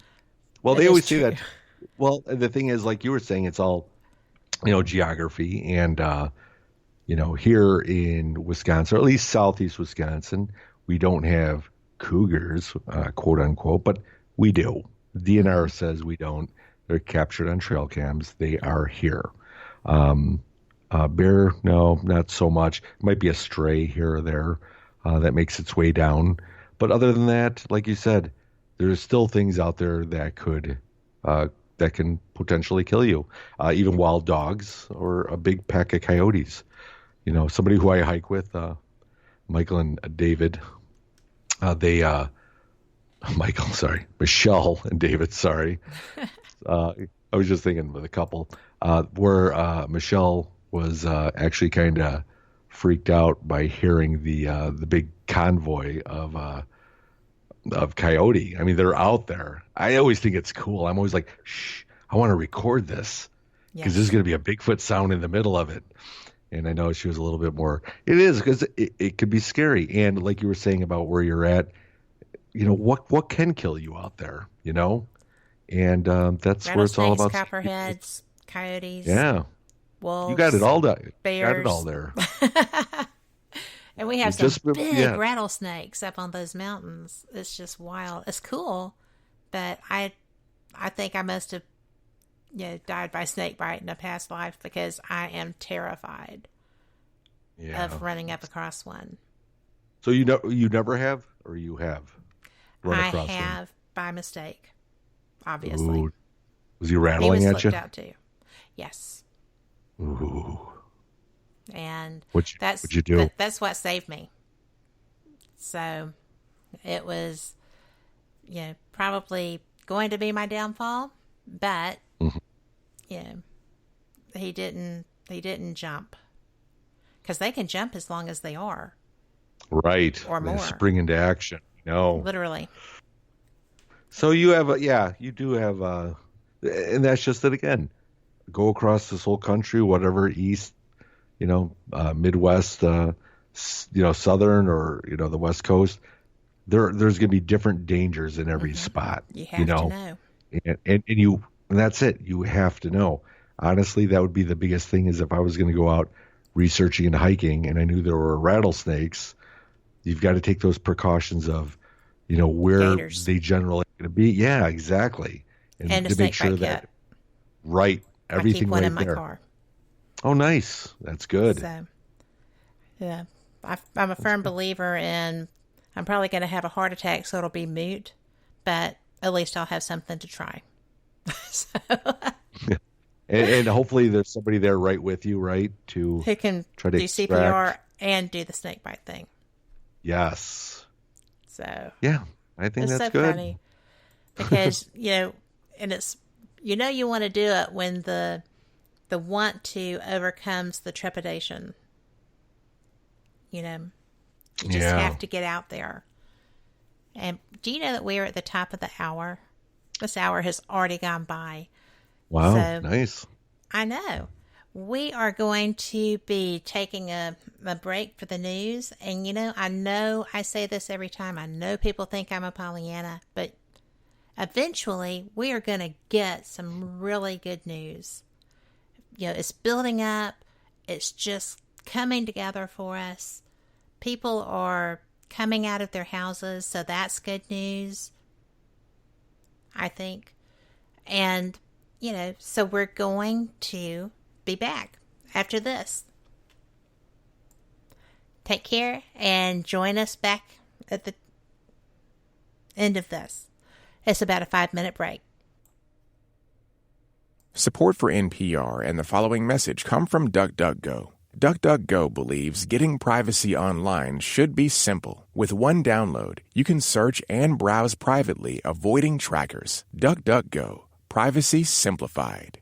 Well, they always say that. Well, the thing is, like you were saying, it's all, geography. And, here in Wisconsin, or at least southeast Wisconsin, we don't have cougars, quote unquote, but we do. DNR says we don't. They're captured on trail cams. They are here. Bear, no, not so much. It might be a stray here or there that makes its way down. But other than that, like you said, there's still things out there that that can potentially kill you. Even wild dogs or a big pack of coyotes. Somebody who I hike with, Michael and David, Michelle and David, sorry. I was just thinking with a couple, where Michelle was actually kind of freaked out by hearing the big convoy of coyote. I mean, they're out there. I always think it's cool. I'm always like, shh, I want to record this because there's going to be a Bigfoot sound in the middle of it. And I know she was a little bit more. It is because it could be scary. And like you were saying about where you're at, what can kill you out there, And that's where it's all about. Copperheads, coyotes. Yeah. Wolves. You got it all there. Bears. Got it all there. And we have some big rattlesnakes up on those mountains. It's just wild. It's cool, but I think I must have died by snake bite in a past life because I am terrified of running up across one. So you never have, or you have run across one? I have by mistake, obviously. Ooh. Was he rattling at you? Out too. Yes. Ooh. And what'd you do? That's what saved me. So it was, probably going to be my downfall, but he didn't jump because they can jump as long as they are. Right. Or more. They spring into action. Literally. So you have you do have and that's just it again. Go across this whole country, whatever east, Midwest, Southern or, the West Coast, there's going to be different dangers in every spot. You have to know. And that's it. You have to know. Honestly, that would be the biggest thing is if I was going to go out researching and hiking and I knew there were rattlesnakes, you've got to take those precautions of, where Gators. they generally going to be. Yeah, exactly. And to make sure that. Right. Everything I keep one right in my there. car. Oh, nice. That's good. So, yeah, I'm a firm believer in I'm probably going to have a heart attack, so it'll be moot, but at least I'll have something to try. So. And hopefully there's somebody there right with you, right? Who can try to do extract. CPR and do the snake bite thing. Yes. So. Yeah, I think that's so good. Funny because, and it's, you want to do it when the want to overcomes the trepidation. You just have to get out there. And do you know that we are at the top of the hour? This hour has already gone by. Wow, so, nice. I know. We are going to be taking a break for the news. And, I know I say this every time. I know people think I'm a Pollyanna, but eventually we are going to get some really good news. It's building up. It's just coming together for us. People are coming out of their houses, so that's good news, I think. And, so we're going to be back after this. Take care and join us back at the end of this. It's about a 5-minute break. Support for NPR and the following message come from DuckDuckGo. DuckDuckGo believes getting privacy online should be simple. With one download, you can search and browse privately, avoiding trackers. DuckDuckGo. Privacy simplified.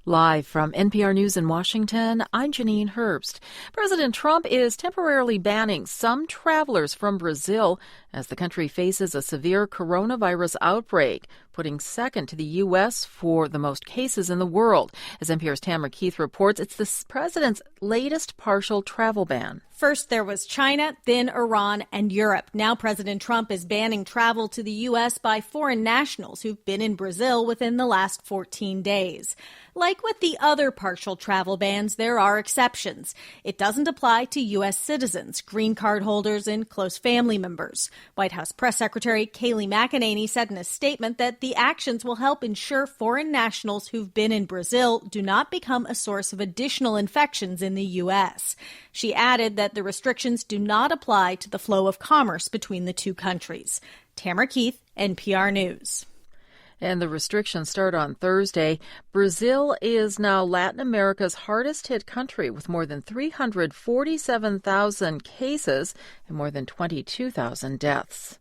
Live from NPR News in Washington, I'm Janine Herbst. President Trump is temporarily banning some travelers from Brazil as the country faces a severe coronavirus outbreak, putting second to the U.S. for the most cases in the world. As NPR's Tamara Keith reports, it's the president's latest partial travel ban. First, there was China, then Iran and Europe. Now President Trump is banning travel to the U.S. by foreign nationals who've been in Brazil within the last 14 days. Like with the other partial travel bans, there are exceptions. It doesn't apply to U.S. citizens, green card holders, and close family members. White House Press Secretary Kayleigh McEnany said in a statement that the actions will help ensure foreign nationals who've been in Brazil do not become a source of additional infections in the U.S. She added that the restrictions do not apply to the flow of commerce between the two countries. Tamara Keith, NPR News. And the restrictions start on Thursday. Brazil is now Latin America's hardest hit country with more than 347,000 cases and more than 22,000 deaths.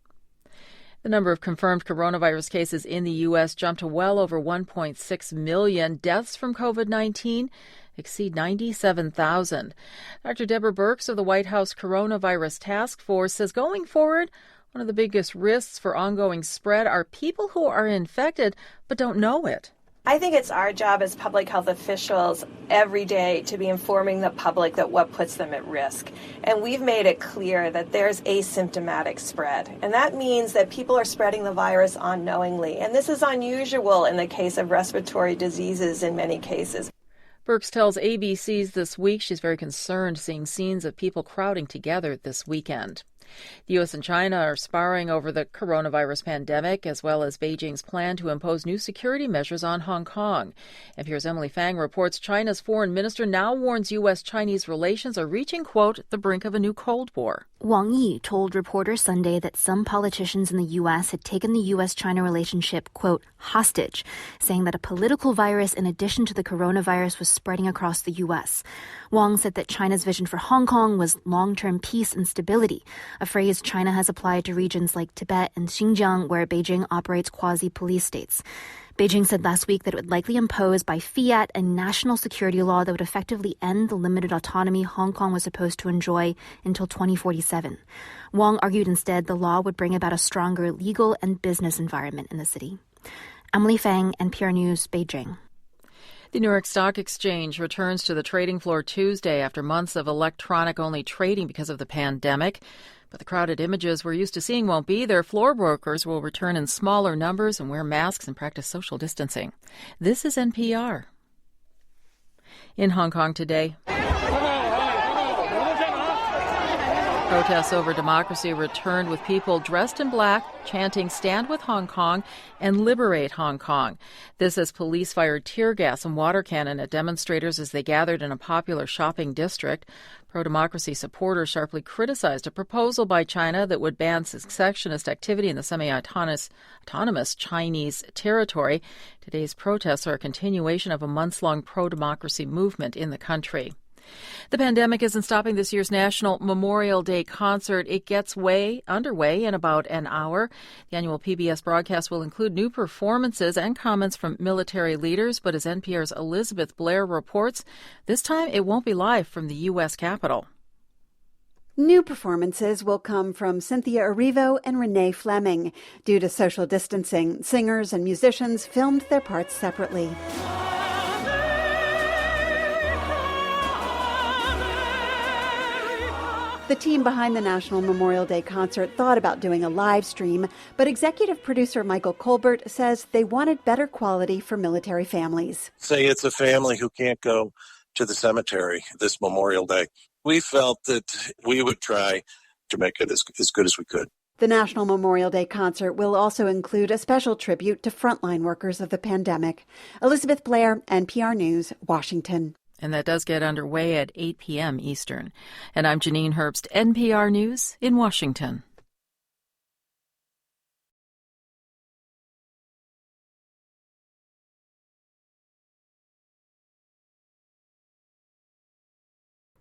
The number of confirmed coronavirus cases in the U.S. jumped to well over 1.6 million. Deaths from COVID-19 exceed 97,000. Dr. Deborah Birx of the White House Coronavirus Task Force says going forward, one of the biggest risks for ongoing spread are people who are infected but don't know it. I think it's our job as public health officials every day to be informing the public that what puts them at risk. And we've made it clear that there's asymptomatic spread. And that means that people are spreading the virus unknowingly. And this is unusual in the case of respiratory diseases in many cases. Birx tells ABC's This Week she's very concerned seeing scenes of people crowding together this weekend. The U.S. and China are sparring over the coronavirus pandemic, as well as Beijing's plan to impose new security measures on Hong Kong. NPR's Emily Fang reports China's foreign minister now warns U.S.-Chinese relations are reaching, quote, the brink of a new Cold War. Wang Yi told reporters Sunday that some politicians in the U.S. had taken the U.S.-China relationship, quote, hostage, saying that a political virus in addition to the coronavirus was spreading across the U.S. Wang said that China's vision for Hong Kong was long-term peace and stability, a phrase China has applied to regions like Tibet and Xinjiang, where Beijing operates quasi-police states. Beijing said last week that it would likely impose by fiat a national security law that would effectively end the limited autonomy Hong Kong was supposed to enjoy until 2047. Wang argued instead the law would bring about a stronger legal and business environment in the city. Emily Fang, NPR News, Beijing. The New York Stock Exchange returns to the trading floor Tuesday after months of electronic-only trading because of the pandemic. But the crowded images we're used to seeing won't be there. Floor brokers will return in smaller numbers and wear masks and practice social distancing. This is NPR. In Hong Kong today, protests over democracy returned with people dressed in black, chanting "Stand with Hong Kong" and "Liberate Hong Kong." This as police fired tear gas and water cannon at demonstrators as they gathered in a popular shopping district. Pro-democracy supporters sharply criticized a proposal by China that would ban secessionist activity in the semi-autonomous Chinese territory. Today's protests are a continuation of a months-long pro-democracy movement in the country. The pandemic isn't stopping this year's National Memorial Day concert. It gets underway in about an hour. The annual PBS broadcast will include new performances and comments from military leaders, but as NPR's Elizabeth Blair reports, this time it won't be live from the U.S. Capitol. New performances will come from Cynthia Erivo and Renee Fleming. Due to social distancing, singers and musicians filmed their parts separately. The team behind the National Memorial Day concert thought about doing a live stream, but executive producer Michael Colbert says they wanted better quality for military families. Say it's a family who can't go to the cemetery this Memorial Day. We felt that we would try to make it as good as we could. The National Memorial Day concert will also include a special tribute to frontline workers of the pandemic. Elizabeth Blair, NPR News, Washington. And that does get underway at 8 p.m. Eastern. And I'm Janine Herbst, NPR News in Washington.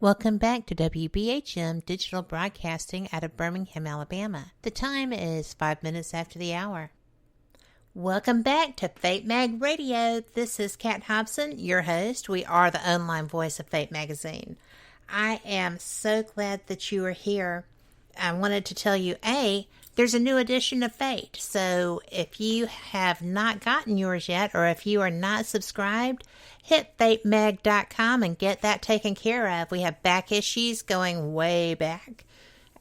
Welcome back to WBHM Digital Broadcasting out of Birmingham, Alabama. The time is 5 minutes after the hour. Welcome back to Fate Mag Radio. This is Kat Hobson, your host. We are the online voice of Fate Magazine. I am so glad that you are here. I wanted to tell you, there's a new edition of Fate. So if you have not gotten yours yet, or if you are not subscribed, hit fatemag.com and get that taken care of. We have back issues going way back.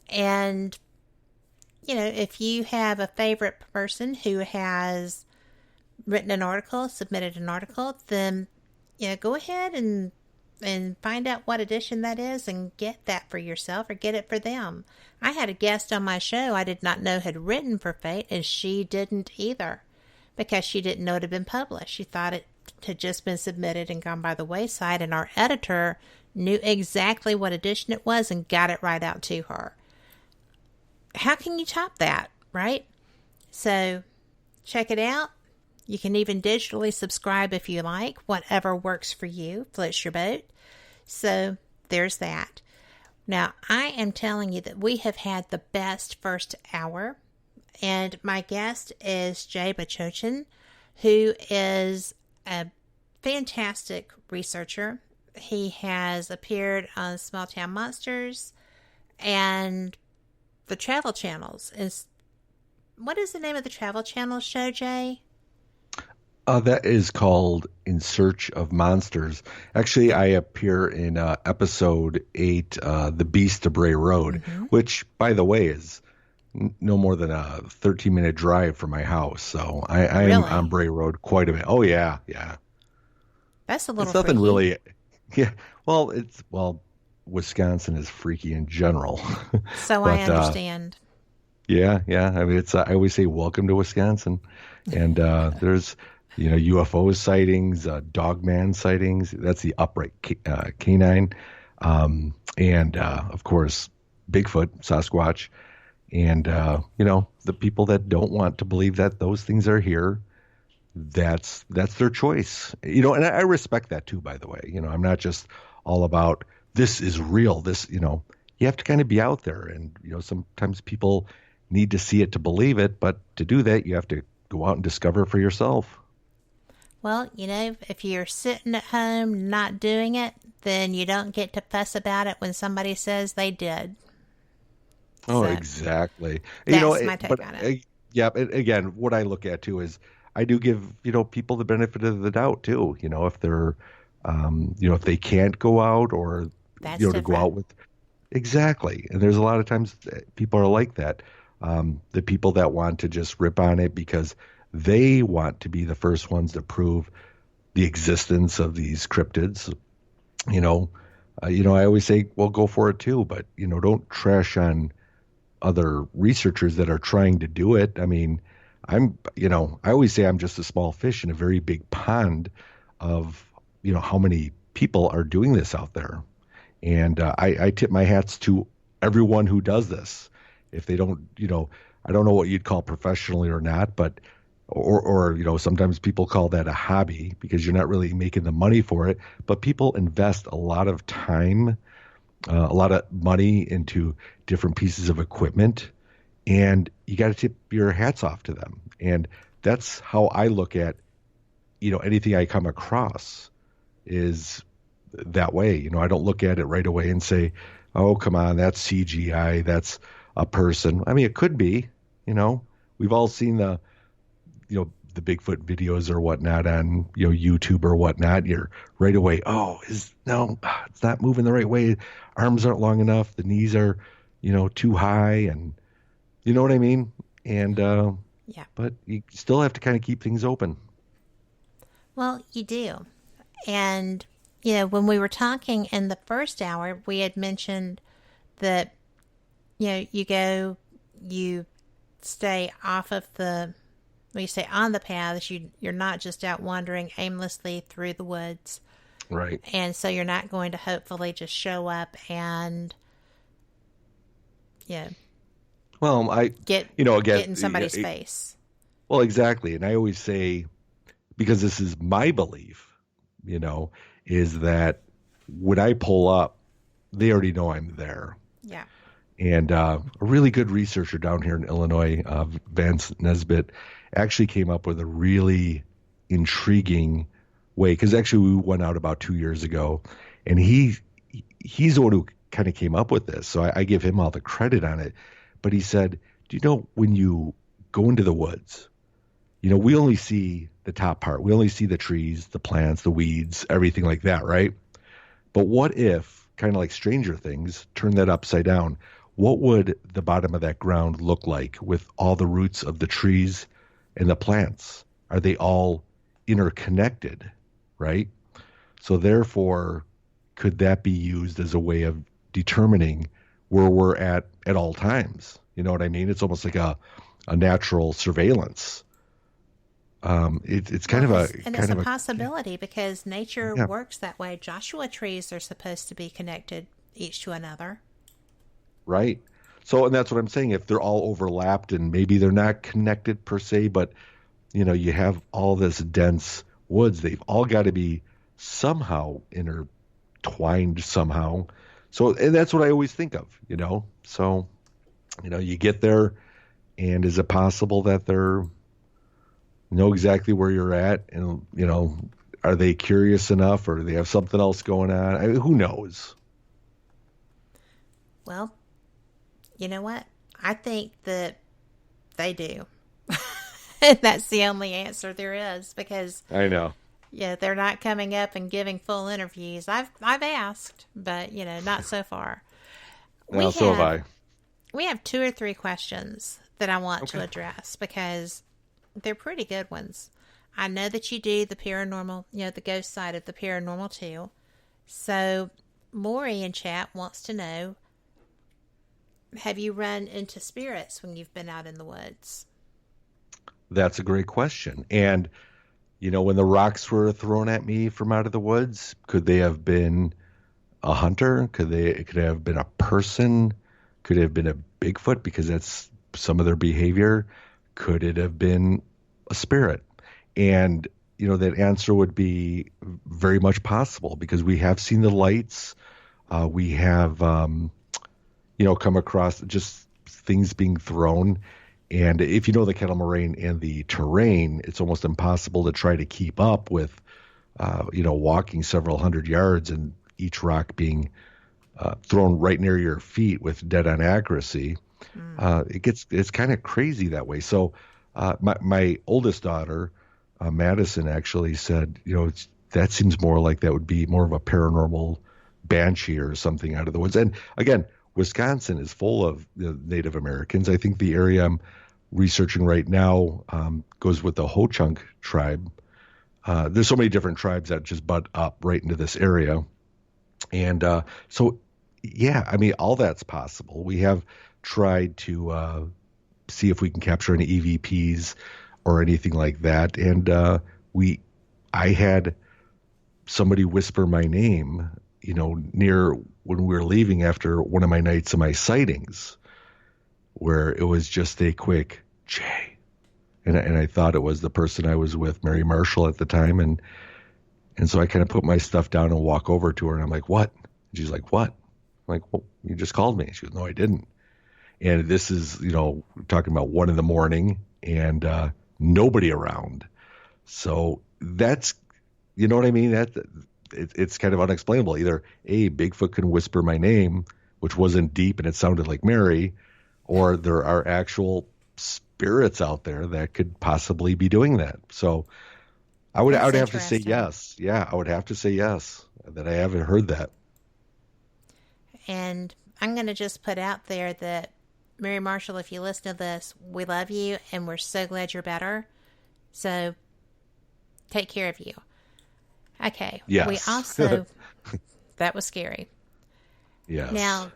And, you know, if you have a favorite person who has written an article, submitted an article, then, you know, go ahead and find out what edition that is and get that for yourself or get it for them. I had a guest on my show I did not know had written for Fate, and she didn't either because she didn't know it had been published. She thought it had just been submitted and gone by the wayside, and our editor knew exactly what edition it was and got it right out to her. How can you top that, right? So check it out. You can even digitally subscribe if you like, whatever works for you, floats your boat. So there's that. Now, I am telling you that we have had the best first hour, and my guest is Katie Bachochin, who is a fantastic researcher. He has appeared on Small Town Monsters and the Travel Channels. What is the name of the Travel Channel show, Jay? That is called In Search of Monsters. Actually, I appear in episode 8, The Beast of Bray Road, which, by the way, is no more than a 13-minute drive from my house. So I am on Bray Road quite a bit. Oh, yeah. That's a little It's nothing freaky. really. Yeah. Well, Wisconsin is freaky in general. So I understand. Yeah. I mean, I always say, welcome to Wisconsin. And there's, UFO sightings, dogman sightings. That's the upright canine. And, of course, Bigfoot, Sasquatch. And, the people that don't want to believe that those things are here, that's their choice. And I respect that, too, by the way. I'm not just all about this is real. This, you have to kind of be out there. And, sometimes people need to see it to believe it. But to do that, you have to go out and discover it for yourself. Well, if you're sitting at home not doing it, then you don't get to fuss about it when somebody says they did. Oh, So, exactly. That's my take on it. Yeah. Again, what I look at, too, is I do give, people the benefit of the doubt, too. If they're, if they can't go out or, to go out with. Exactly. And there's a lot of times people are like that. The people that want to just rip on it because they want to be the first ones to prove the existence of these cryptids. I always say, well, go for it too, but don't trash on other researchers that are trying to do it. I mean, I always say I'm just a small fish in a very big pond of, how many people are doing this out there. And I tip my hats to everyone who does this. If they don't, I don't know what you'd call professionally or not, but or sometimes people call that a hobby because you're not really making the money for it. But people invest a lot of time, a lot of money into different pieces of equipment, and you got to tip your hats off to them. And that's how I look at, anything I come across is that way. I don't look at it right away and say, oh, come on, that's CGI, that's a person. I mean, it could be, we've all seen the Bigfoot videos or whatnot on, YouTube or whatnot. You're right away, it's not moving the right way. Arms aren't long enough. The knees are, too high. And you know what I mean? And, yeah, but you still have to kind of keep things open. Well, you do. And, when we were talking in the first hour, we had mentioned that, you stay off of when you say on the paths, you're not just out wandering aimlessly through the woods. Right. And so you're not going to hopefully just show up and, Well, get again, in somebody's face. Well, exactly. And I always say, because this is my belief, is that when I pull up, they already know I'm there. Yeah. And a really good researcher down here in Illinois, Vance Nesbitt, actually came up with a really intriguing way. Because actually we went out about 2 years ago, and he's the one who kind of came up with this. So I give him all the credit on it. But he said, do you know when you go into the woods, we only see the top part. We only see the trees, the plants, the weeds, everything like that, right? But what if, kind of like Stranger Things, turn that upside down? What would the bottom of that ground look like with all the roots of the trees and the plants? Are they all interconnected, right? So therefore, could that be used as a way of determining where we're at all times? You know what I mean? It's almost like a natural surveillance. It's kind of a possibility because nature works that way. Joshua trees are supposed to be connected each to another. Right. So, and that's what I'm saying. If they're all overlapped and maybe they're not connected per se, but you have all this dense woods, they've all got to be somehow intertwined somehow. So, and that's what I always think of, So, you get there, and is it possible that they're know exactly where you're at, and are they curious enough, or do they have something else going on? I mean, who knows? Well, you know what? I think that they do. And that's the only answer there is, because I know. Yeah, they're not coming up and giving full interviews. I've asked, but not so far. No, so have I. We have 2 or 3 questions that I want to address because they're pretty good ones. I know that you do the paranormal, the ghost side of the paranormal too. So Maury in chat wants to know, have you run into spirits when you've been out in the woods? That's a great question. And, when the rocks were thrown at me from out of the woods, could they have been a hunter? Could it have been a person? Could it have been a Bigfoot, because that's some of their behavior? Could it have been a spirit? And, that answer would be very much possible, because we have seen the lights. We have, come across just things being thrown. And if you know the kettle moraine and the terrain, it's almost impossible to try to keep up with, walking several hundred yards and each rock being thrown right near your feet with dead-on accuracy. It's kind of crazy that way. So my oldest daughter, Madison, actually said, that seems more like that would be more of a paranormal banshee or something out of the woods. And again, Wisconsin is full of Native Americans. I think the area I'm researching right now goes with the Ho-Chunk tribe. There's so many different tribes that just butt up right into this area. And so, yeah, I mean, all that's possible. We have tried to see if we can capture any EVPs or anything like that. And I had somebody whisper my name, near when we were leaving after one of my nights of my sightings, where it was just a quick Jay. And I thought it was the person I was with, Mary Marshall, at the time. And so I kind of put my stuff down and walk over to her, and I'm like, what? And she's like, what? I'm like, well, you just called me. She goes, no, I didn't. And this is, we're talking about 1 a.m. and nobody around. So that's, you know what I mean? It's kind of unexplainable. Either A, Bigfoot can whisper my name, which wasn't deep and it sounded like Mary, or there are actual spirits out there that could possibly be doing that. So I would have to say yes. Yeah, I would have to say yes, that I haven't heard that. And I'm going to just put out there that, Mary Marshall, if you listen to this, we love you and we're so glad you're better. So take care of you. Okay. Yes. We also, that was scary. Yes. Now,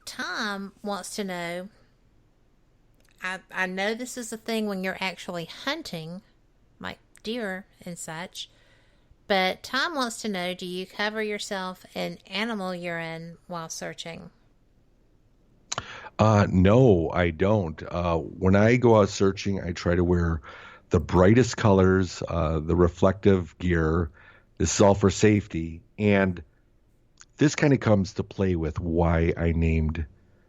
Tom wants to know, I know this is a thing when you're actually hunting, like deer and such, but Tom wants to know, do you cover yourself in animal urine while searching? No, I don't. When I go out searching, I try to wear the brightest colors, the reflective gear. This is all for safety. And this kind of comes to play with why I named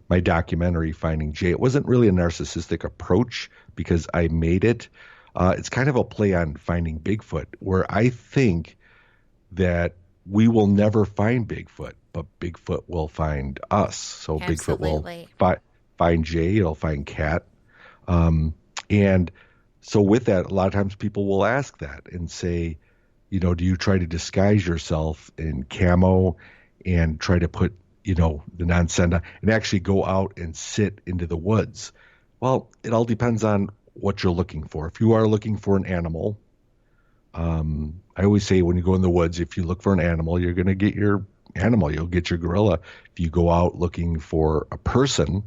my documentary Finding Jay. It wasn't really a narcissistic approach because I made it. It's kind of a play on Finding Bigfoot, where I think that we will never find Bigfoot, but Bigfoot will find us. So Absolutely. Bigfoot will find Jay, it'll find Cat. And so with that, a lot of times people will ask that and say, you know, do you try to disguise yourself in camo and try to put, you know, the non-senda and actually go out and sit into the woods? Well, it all depends on what you're looking for. If you are looking for an animal, I always say when you go in the woods, if you look for an animal, you're going to get your animal. You'll get your gorilla. If you go out looking for a person,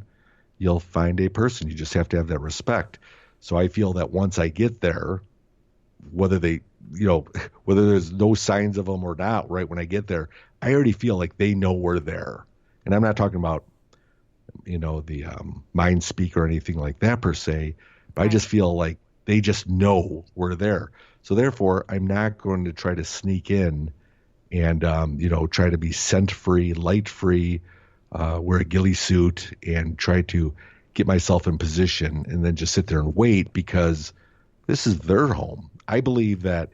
you'll find a person. You just have to have that respect. So I feel that once I get there, whether there's no signs of them or not, right when I get there, I already feel like they know we're there. And I'm not talking about, you know, the mind speak or anything like that per se, but I just feel like they just know we're there. So therefore, I'm not going to try to sneak in and, try to be scent-free, light-free, wear a ghillie suit and try to get myself in position and then just sit there and wait because this is their home. I believe that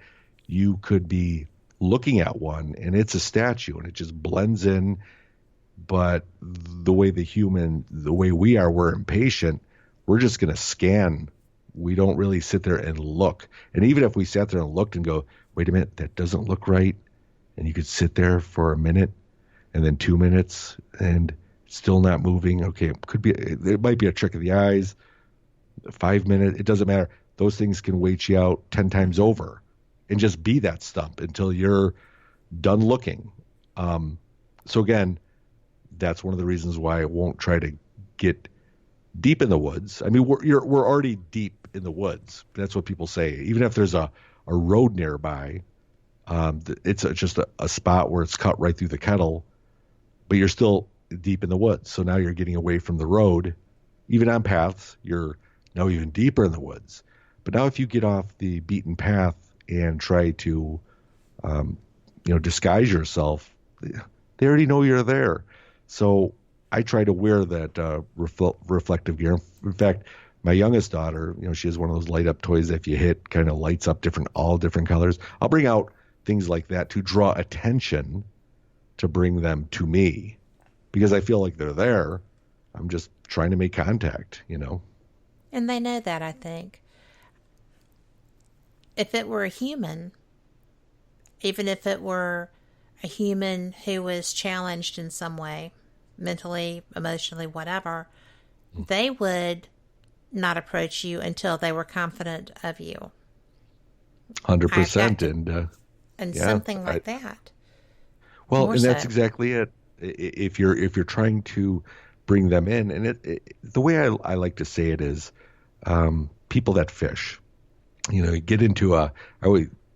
you could be looking at one and it's a statue and it just blends in, but the way we are, we're impatient. We're just going to scan. We don't really sit there and look. And even if we sat there and looked and go, wait a minute, that doesn't look right. And you could sit there for a minute and then 2 minutes and still not moving. Okay, it might be a trick of the eyes. 5 minutes, it doesn't matter. Those things can wait you out 10 times over and just be that stump until you're done looking. So again, that's one of the reasons why I won't try to get deep in the woods. I mean, we're already deep in the woods. That's what people say. Even if there's a road nearby, it's just a spot where it's cut right through the kettle, but you're still deep in the woods. So now you're getting away from the road. Even on paths, you're now even deeper in the woods. But now if you get off the beaten path and try to, disguise yourself, they already know you're there. So I try to wear that reflective gear. In fact, my youngest daughter, she has one of those light up toys that if you hit kind of lights up all different colors. I'll bring out things like that to draw attention to bring them to me because I feel like they're there. I'm just trying to make contact, And they know that, I think. If it were a human, even if it were a human who was challenged in some way, mentally, emotionally, whatever, they would not approach you until they were confident of you. 100%. And something like that. Well, and that's exactly it. If you're trying to bring them in, and the way I like to say it is, people that fish, you get into I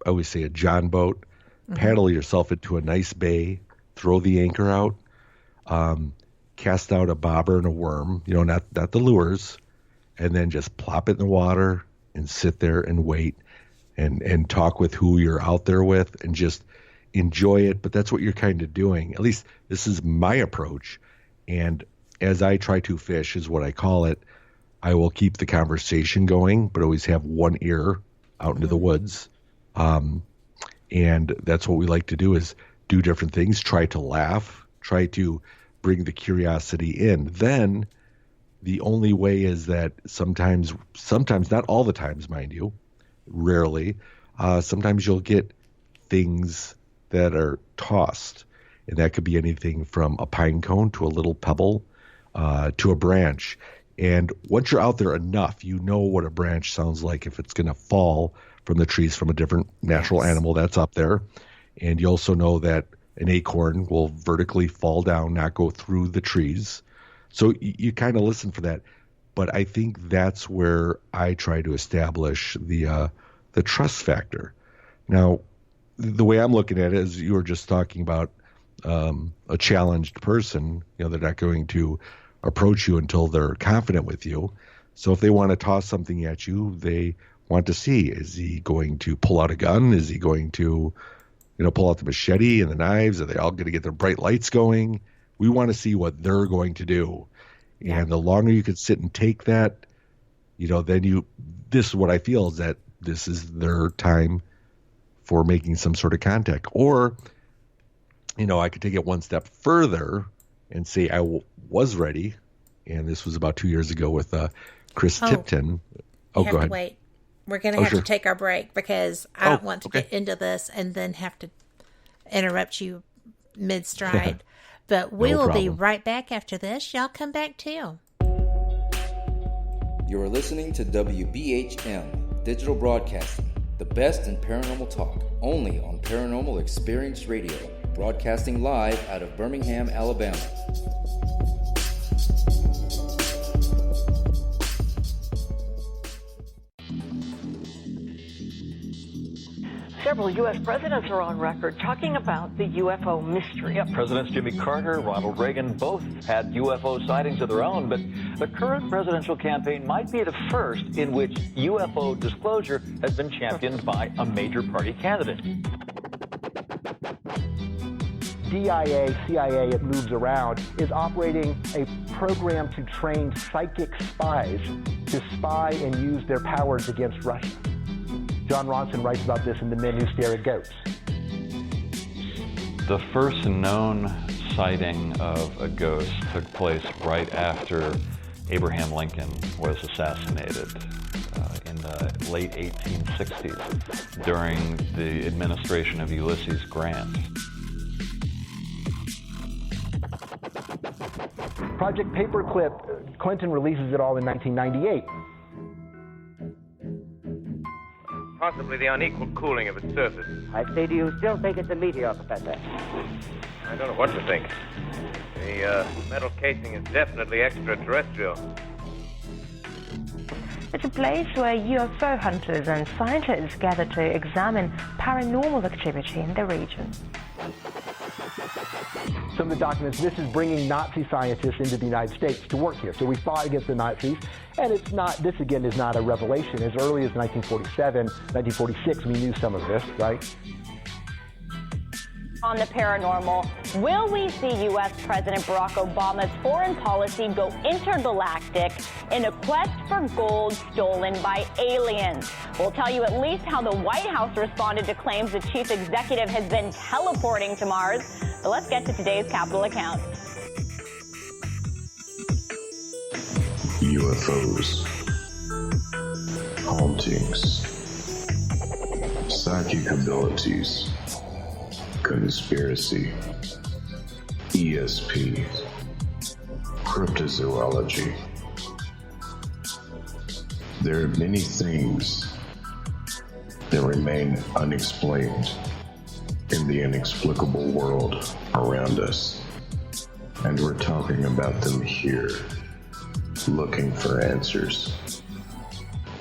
always say a John boat, paddle yourself into a nice bay, throw the anchor out, cast out a bobber and a worm, not the lures, and then just plop it in the water and sit there and wait and talk with who you're out there with and just enjoy it. But that's what you're kind of doing. At least this is my approach. And as I try to fish is what I call it, I will keep the conversation going, but always have one ear out into the woods. And that's what we like to do is do different things, try to laugh, try to bring the curiosity in. Then the only way is that sometimes, not all the times, mind you, rarely, sometimes you'll get things that are tossed. And that could be anything from a pine cone to a little pebble to a branch. And once you're out there enough, you know what a branch sounds like if it's going to fall from the trees from a different natural animal that's up there. And you also know that an acorn will vertically fall down, not go through the trees. So you kind of listen for that. But I think that's where I try to establish the trust factor. Now, the way I'm looking at it is you were just talking about a challenged person. They're not going to approach you until they're confident with you. So if they want to toss something at you, they want to see, is he going to pull out a gun? Is he going to, pull out the machete and the knives? Are they all going to get their bright lights going? We want to see what they're going to do. Yeah. And the longer you can sit and take that, then this is what I feel is that this is their time for making some sort of contact. Or, I could take it one step further and say I was ready. And this was about 2 years ago with Chris Tipton. Oh, go ahead. Wait. We're going to have to take our break because I don't want to get into this and then have to interrupt you mid-stride. But we will be right back after this. Y'all come back too. You're listening to WBHM Digital Broadcasting, the best in paranormal talk, only on Paranormal Experience Radio, broadcasting live out of Birmingham, Alabama. Several U.S. presidents are on record talking about the UFO mystery. Yeah, Presidents Jimmy Carter, Ronald Reagan both had UFO sightings of their own, but the current presidential campaign might be the first in which UFO disclosure has been championed by a major party candidate. DIA, CIA, it moves around, is operating a program to train psychic spies to spy and use their powers against Russia. John Ronson writes about this in The Men Who Stare at Goats. The first known sighting of a ghost took place right after Abraham Lincoln was assassinated in the late 1860s during the administration of Ulysses Grant. Project Paperclip, Clinton releases it all in 1998. Possibly the unequal cooling of its surface. I say, do you still think it's a meteor, Professor? I don't know what to think. The metal casing is definitely extraterrestrial. It's a place where UFO hunters and scientists gather to examine paranormal activity in the region. Some of the documents, this is bringing Nazi scientists into the United States to work here. So we fought against the Nazis, and it's not, this again is not a revelation. As early as 1947, 1946, we knew some of this, right? On the paranormal, will we see U.S. President Barack Obama's foreign policy go intergalactic in a quest for gold stolen by aliens? We'll tell you at least how the White House responded to claims the chief executive has been teleporting to Mars. But let's get to today's Capitol account. UFOs, hauntings, psychic abilities, conspiracy, ESP, cryptozoology. There are many things that remain unexplained in the inexplicable world around us, and we're talking about them here, looking for answers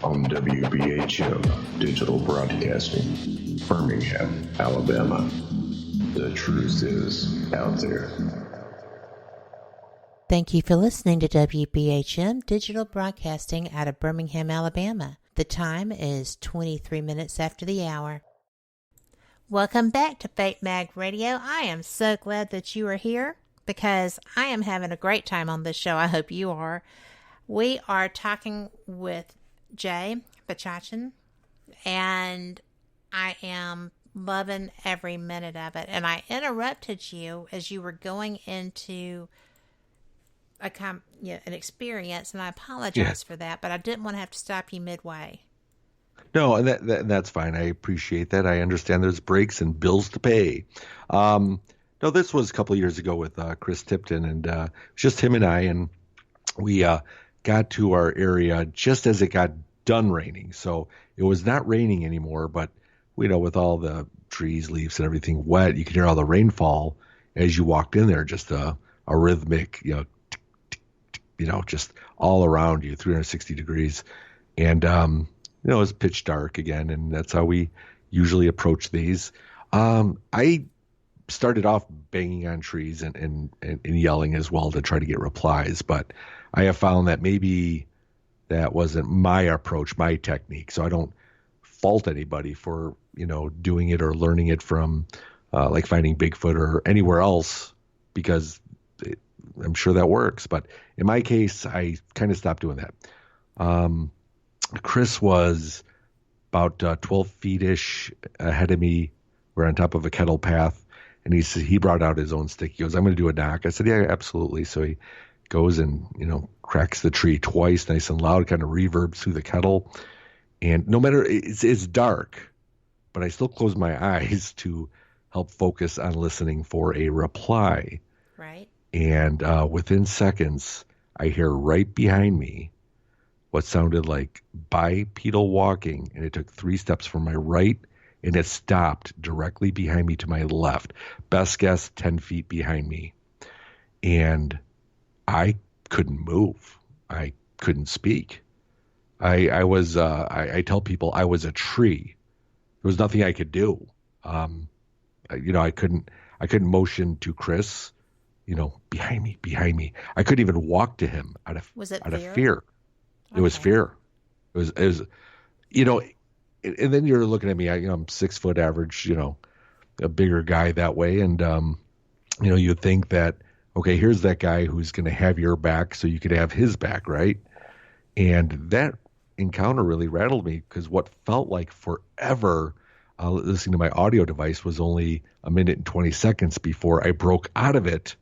on WBHM Digital Broadcasting, Birmingham, Alabama. The truth is out there. Thank you for listening to WBHM Digital Broadcasting out of Birmingham, Alabama. The time is 23 minutes after the hour. Welcome back to Fate Mag Radio. I am so glad that you are here because I am having a great time on this show. I hope you are. We are talking with Katie Bachochin, and I am loving every minute of it. And I interrupted you as you were going into an experience, and I apologize for that, but I didn't want to have to stop you midway. No, and that's fine. I appreciate that. I understand there's breaks and bills to pay. No, this was a couple of years ago with Chris Tipton, and it was just him and I, and we got to our area just as it got done raining. So it was not raining anymore, but with all the trees, leaves, and everything wet, you could hear all the rainfall as you walked in there, just a rhythmic, tick, tick, tick, just all around you, 360 degrees. And, it was pitch dark again, and that's how we usually approach these. I started off banging on trees and yelling as well to try to get replies, but I have found that maybe that wasn't my approach, my technique. So I don't fault anybody for, doing it or learning it from like finding Bigfoot or anywhere else, because I'm sure that works. But in my case, I kind of stopped doing that. Chris was about 12 feet-ish ahead of me. We're on top of a kettle path, and he brought out his own stick. He goes, "I'm going to do a knock." I said, "Yeah, absolutely." So he goes and, cracks the tree twice, nice and loud, kind of reverbs through the kettle. And no matter, it's dark, but I still close my eyes to help focus on listening for a reply. Right. And within seconds, I hear right behind me what sounded like bipedal walking, and it took 3 steps from my right, and it stopped directly behind me to my left. Best guess, 10 feet behind me. And I couldn't move. I couldn't speak. I was, I tell people I was a tree. There was nothing I could do. I couldn't motion to Chris, behind me. I couldn't even walk to him out of fear. It was fear. It was, and then you're looking at me, I'm 6 foot average, a bigger guy that way. And, you think that, okay, here's that guy who's going to have your back so you could have his back, right? And that encounter really rattled me, because what felt like forever listening to my audio device was only a minute and 20 seconds before I broke out of it,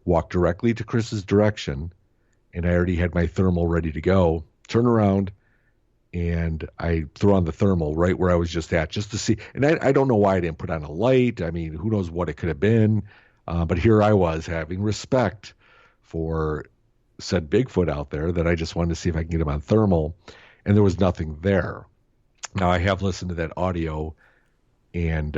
walked directly to Chris's direction, and I already had my thermal ready to go. Turn around, and I throw on the thermal right where I was just at, just to see. And I don't know why I didn't put on a light. I mean, who knows what it could have been. But here I was having respect for said Bigfoot out there, that I just wanted to see if I can get him on thermal, and there was nothing there. Now, I have listened to that audio, and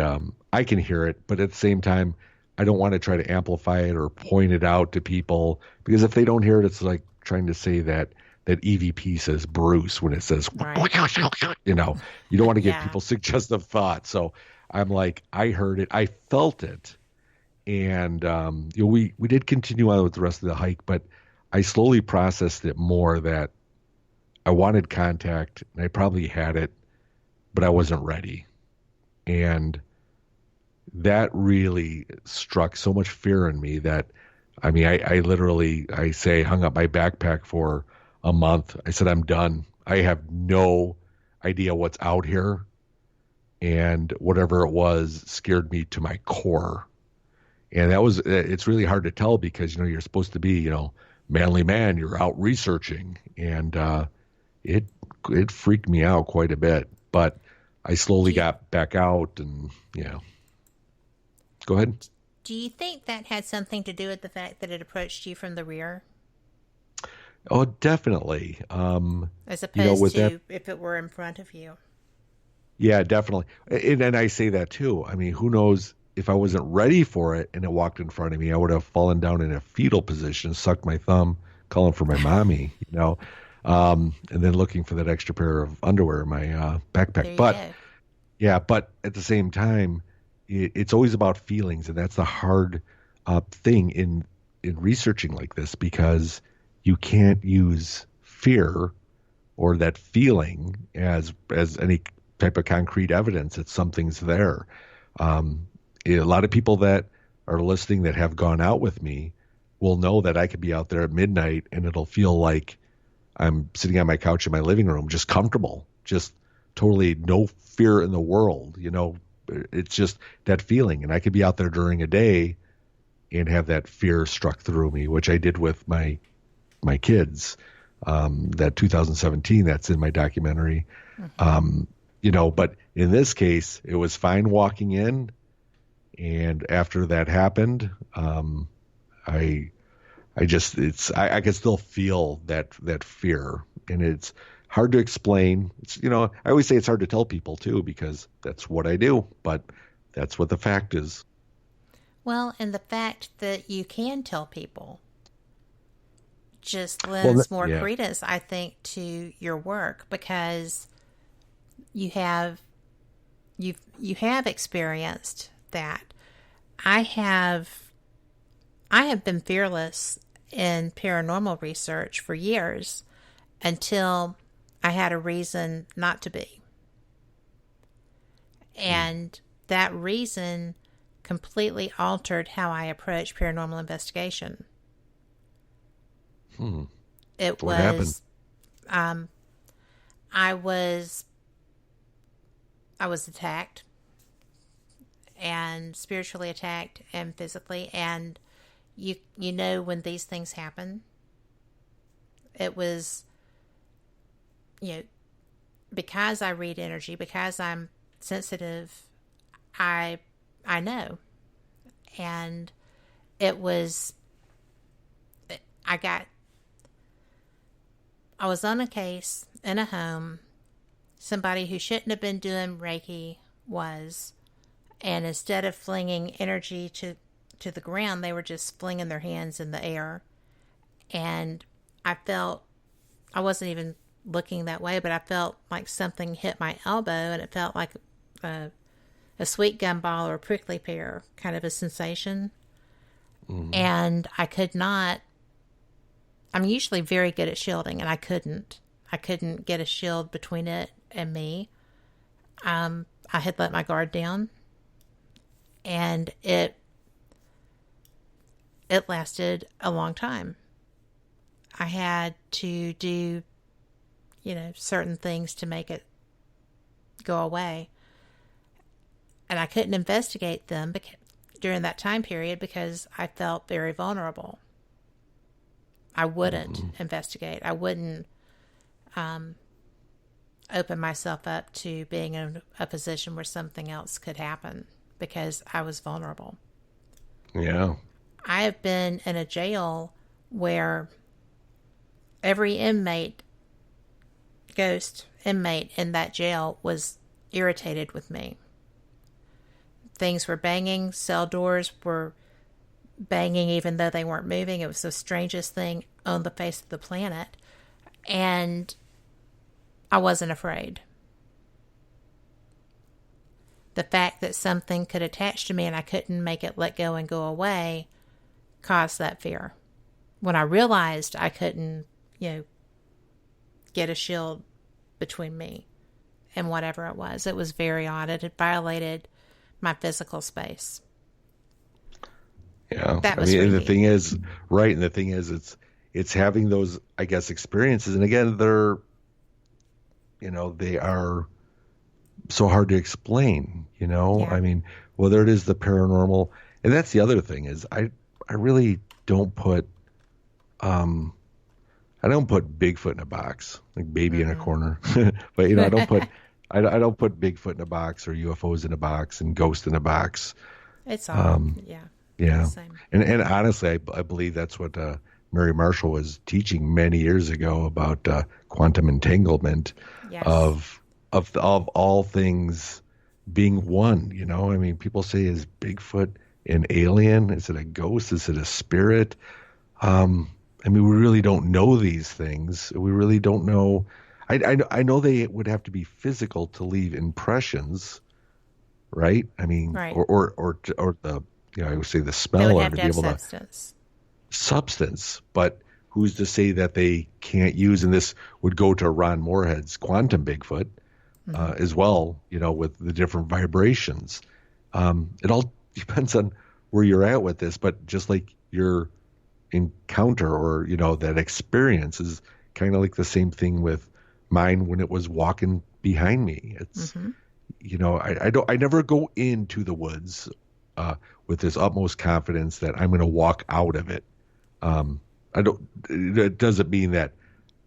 I can hear it, but at the same time, I don't want to try to amplify it or point it out to people, because if they don't hear it, it's like trying to say that EVP says Bruce when it says, right. You don't want to give people suggestive thoughts. So I'm like, I heard it, I felt it. And we did continue on with the rest of the hike, but I slowly processed it more that I wanted contact, and I probably had it, but I wasn't ready. And that really struck so much fear in me that, I literally hung up my backpack for a month. I said, I'm done. I have no idea what's out here. And whatever it was scared me to my core. And it's really hard to tell, because, you're supposed to be, manly man, you're out researching. And it freaked me out quite a bit. But I slowly got back out, and, Go ahead. Do you think that had something to do with the fact that it approached you from the rear? Oh, definitely. As opposed to if it were in front of you. Yeah, definitely. And I say that too. Who knows, if I wasn't ready for it and it walked in front of me, I would have fallen down in a fetal position, sucked my thumb, calling for my mommy, and then looking for that extra pair of underwear in my backpack. But at the same time, it's always about feelings, and that's the hard thing in researching like this, because you can't use fear or that feeling as any type of concrete evidence that something's there. A lot of people that are listening that have gone out with me will know that I could be out there at midnight and it'll feel like I'm sitting on my couch in my living room, just comfortable, just totally no fear in the world. It's just that feeling. And I could be out there during a day and have that fear struck through me, which I did with my kids, that 2017, that's in my documentary. Mm-hmm. But in this case, it was fine walking in. And after that happened, I can still feel that fear, and it's hard to explain. I always say it's hard to tell people too, because that's what I do, but that's what the fact is. Well, and the fact that you can tell people, just lends more credence, I think, to your work, because you have experienced that. I have been fearless in paranormal research for years until I had a reason not to be. And that reason completely altered how I approach paranormal investigation. It What happened? I was attacked, and spiritually attacked and physically, and you know when these things happen, it was, because I read energy, because I'm sensitive, I know. And it was, I was on a case in a home. Somebody who shouldn't have been doing Reiki was, and instead of flinging energy to the ground, they were just flinging their hands in the air. And I felt, I wasn't even looking that way, but I felt like something hit my elbow, and it felt like a sweet gum ball or a prickly pear kind of a sensation. And I could not, I'm usually very good at shielding, and I couldn't get a shield between it and me. I had let my guard down, and it lasted a long time. I had to do, certain things to make it go away. And I couldn't investigate them during that time period because I felt very vulnerable. I wouldn't investigate. I wouldn't open myself up to being in a position where something else could happen because I was vulnerable. Yeah. I have been in a jail where every ghost inmate in that jail was irritated with me. Things were banging, cell doors were banging even though they weren't moving. It was the strangest thing on the face of the planet. And I wasn't afraid. The fact that something could attach to me and I couldn't make it let go and go away caused that fear. When I realized I couldn't, get a shield between me and whatever it was very odd. It had violated my physical space. Yeah. That was and the thing is, right. And the thing is, it's having those, I guess, experiences. And again, they're, they are so hard to explain, Yeah. I mean, whether it is the paranormal, and that's the other thing is I really don't put, I don't put Bigfoot in a box, like baby in a corner, but I don't put, I don't put Bigfoot in a box or UFOs in a box and ghosts in a box. It's all, yeah. Same. And honestly, I believe that's what Mary Marshall was teaching many years ago about quantum entanglement. Yes. of all things being one. I mean, people say, is Bigfoot an alien? Is it a ghost? Is it a spirit? I mean, we really don't know these things. We really don't know. I know they would have to be physical to leave impressions, right? I mean, right. or the, I would say the smell or to be able substance. But who's to say that they can't use, and this would go to Ron Moorhead's quantum Bigfoot as well, with the different vibrations. It all depends on where you're at with this, but just like your encounter or, that experience is kind of like the same thing with mine when it was walking behind me. It's, I never go into the woods with this utmost confidence that I'm going to walk out of it. It doesn't mean that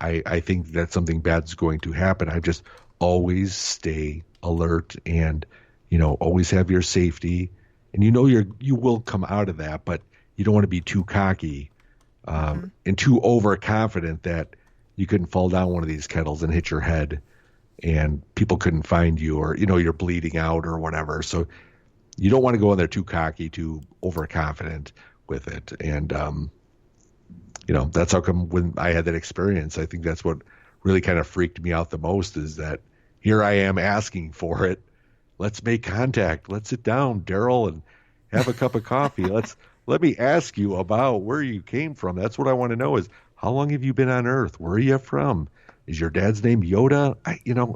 I think that something bad's going to happen. I just always stay alert and, always have your safety, and you will come out of that, but you don't want to be too cocky and too overconfident that you couldn't fall down one of these kettles and hit your head and people couldn't find you, or, you're bleeding out or whatever. So you don't want to go in there too cocky, too overconfident with it. And that's how come when I had that experience, I think that's what really kind of freaked me out the most, is that here I am asking for it. Let's make contact. Let's sit down, Daryl, and have a cup of coffee. Let me ask you about where you came from. That's what I want to know, is how long have you been on Earth? Where are you from? Is your dad's name Yoda?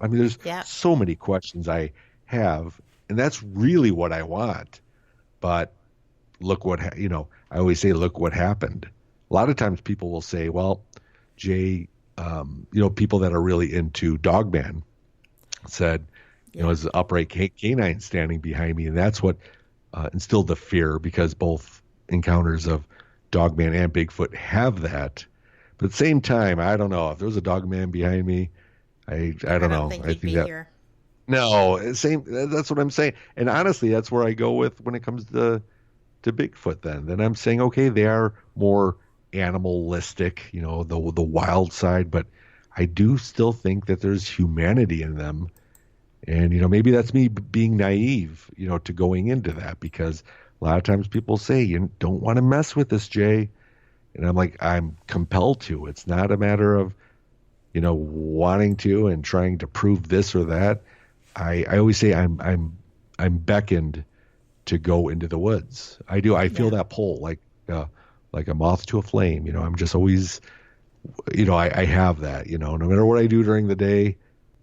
There's so many questions I have, and that's really what I want. But look what, I always say, look what happened. A lot of times people will say, well, Jay, people that are really into Dogman said, there's an upright canine standing behind me. And that's what instilled the fear, because both encounters of Dogman and Bigfoot have that. But at the same time, I don't know if there was a Dogman behind me. I don't know. I think that here. No, same. That's what I'm saying. And honestly, that's where I go with when it comes to Bigfoot. Then I'm saying, okay, they are more animalistic, the wild side, but I do still think that there's humanity in them. And, maybe that's me being naive, to going into that, because a lot of times people say, you don't want to mess with this, Jay. And I'm like, I'm compelled to. It's not a matter of, wanting to and trying to prove this or that. I always say I'm beckoned to go into the woods. I do. I feel that pull, like a moth to a flame. I'm just always, I have that, no matter what I do during the day,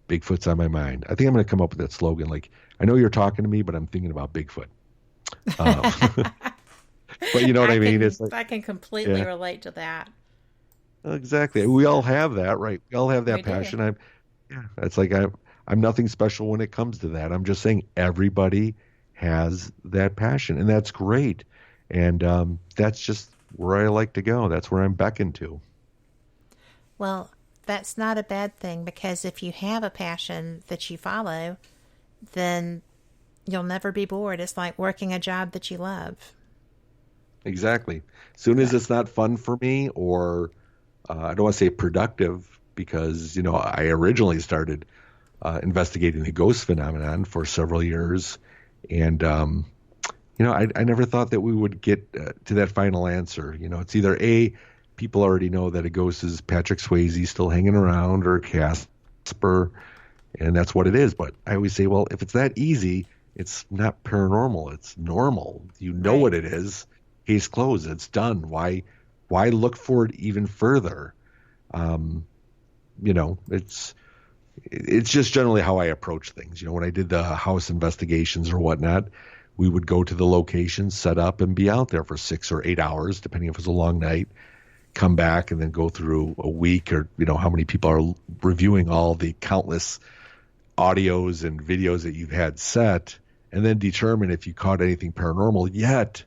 Bigfoot's on my mind. I think I'm going to come up with that slogan. Like, I know you're talking to me, but I'm thinking about Bigfoot. But you know what I mean? It's like, I can completely relate to that. Exactly. We all have that, right? We all have that passion. It's like I'm nothing special when it comes to that. I'm just saying everybody has that passion, and that's great. And that's just where I like to go. That's where I'm beckoned to. Well, that's not a bad thing, because if you have a passion that you follow, then you'll never be bored. It's like working a job that you love. Exactly. As soon as it's not fun for me, or I don't want to say productive, because, I originally started investigating the ghost phenomenon for several years. And, I never thought that we would get to that final answer. It's either A, people already know that a ghost is Patrick Swayze still hanging around, or Casper, and that's what it is. But I always say, well, if it's that easy, it's not paranormal. It's normal. You know what it is. Case closed. It's done. Why look for it even further? It's just generally how I approach things. When I did the house investigations or whatnot, we would go to the location, set up, and be out there for 6 or 8 hours, depending if it was a long night, come back, and then go through a week, or, how many people are reviewing all the countless audios and videos that you've had set, and then determine if you caught anything paranormal yet.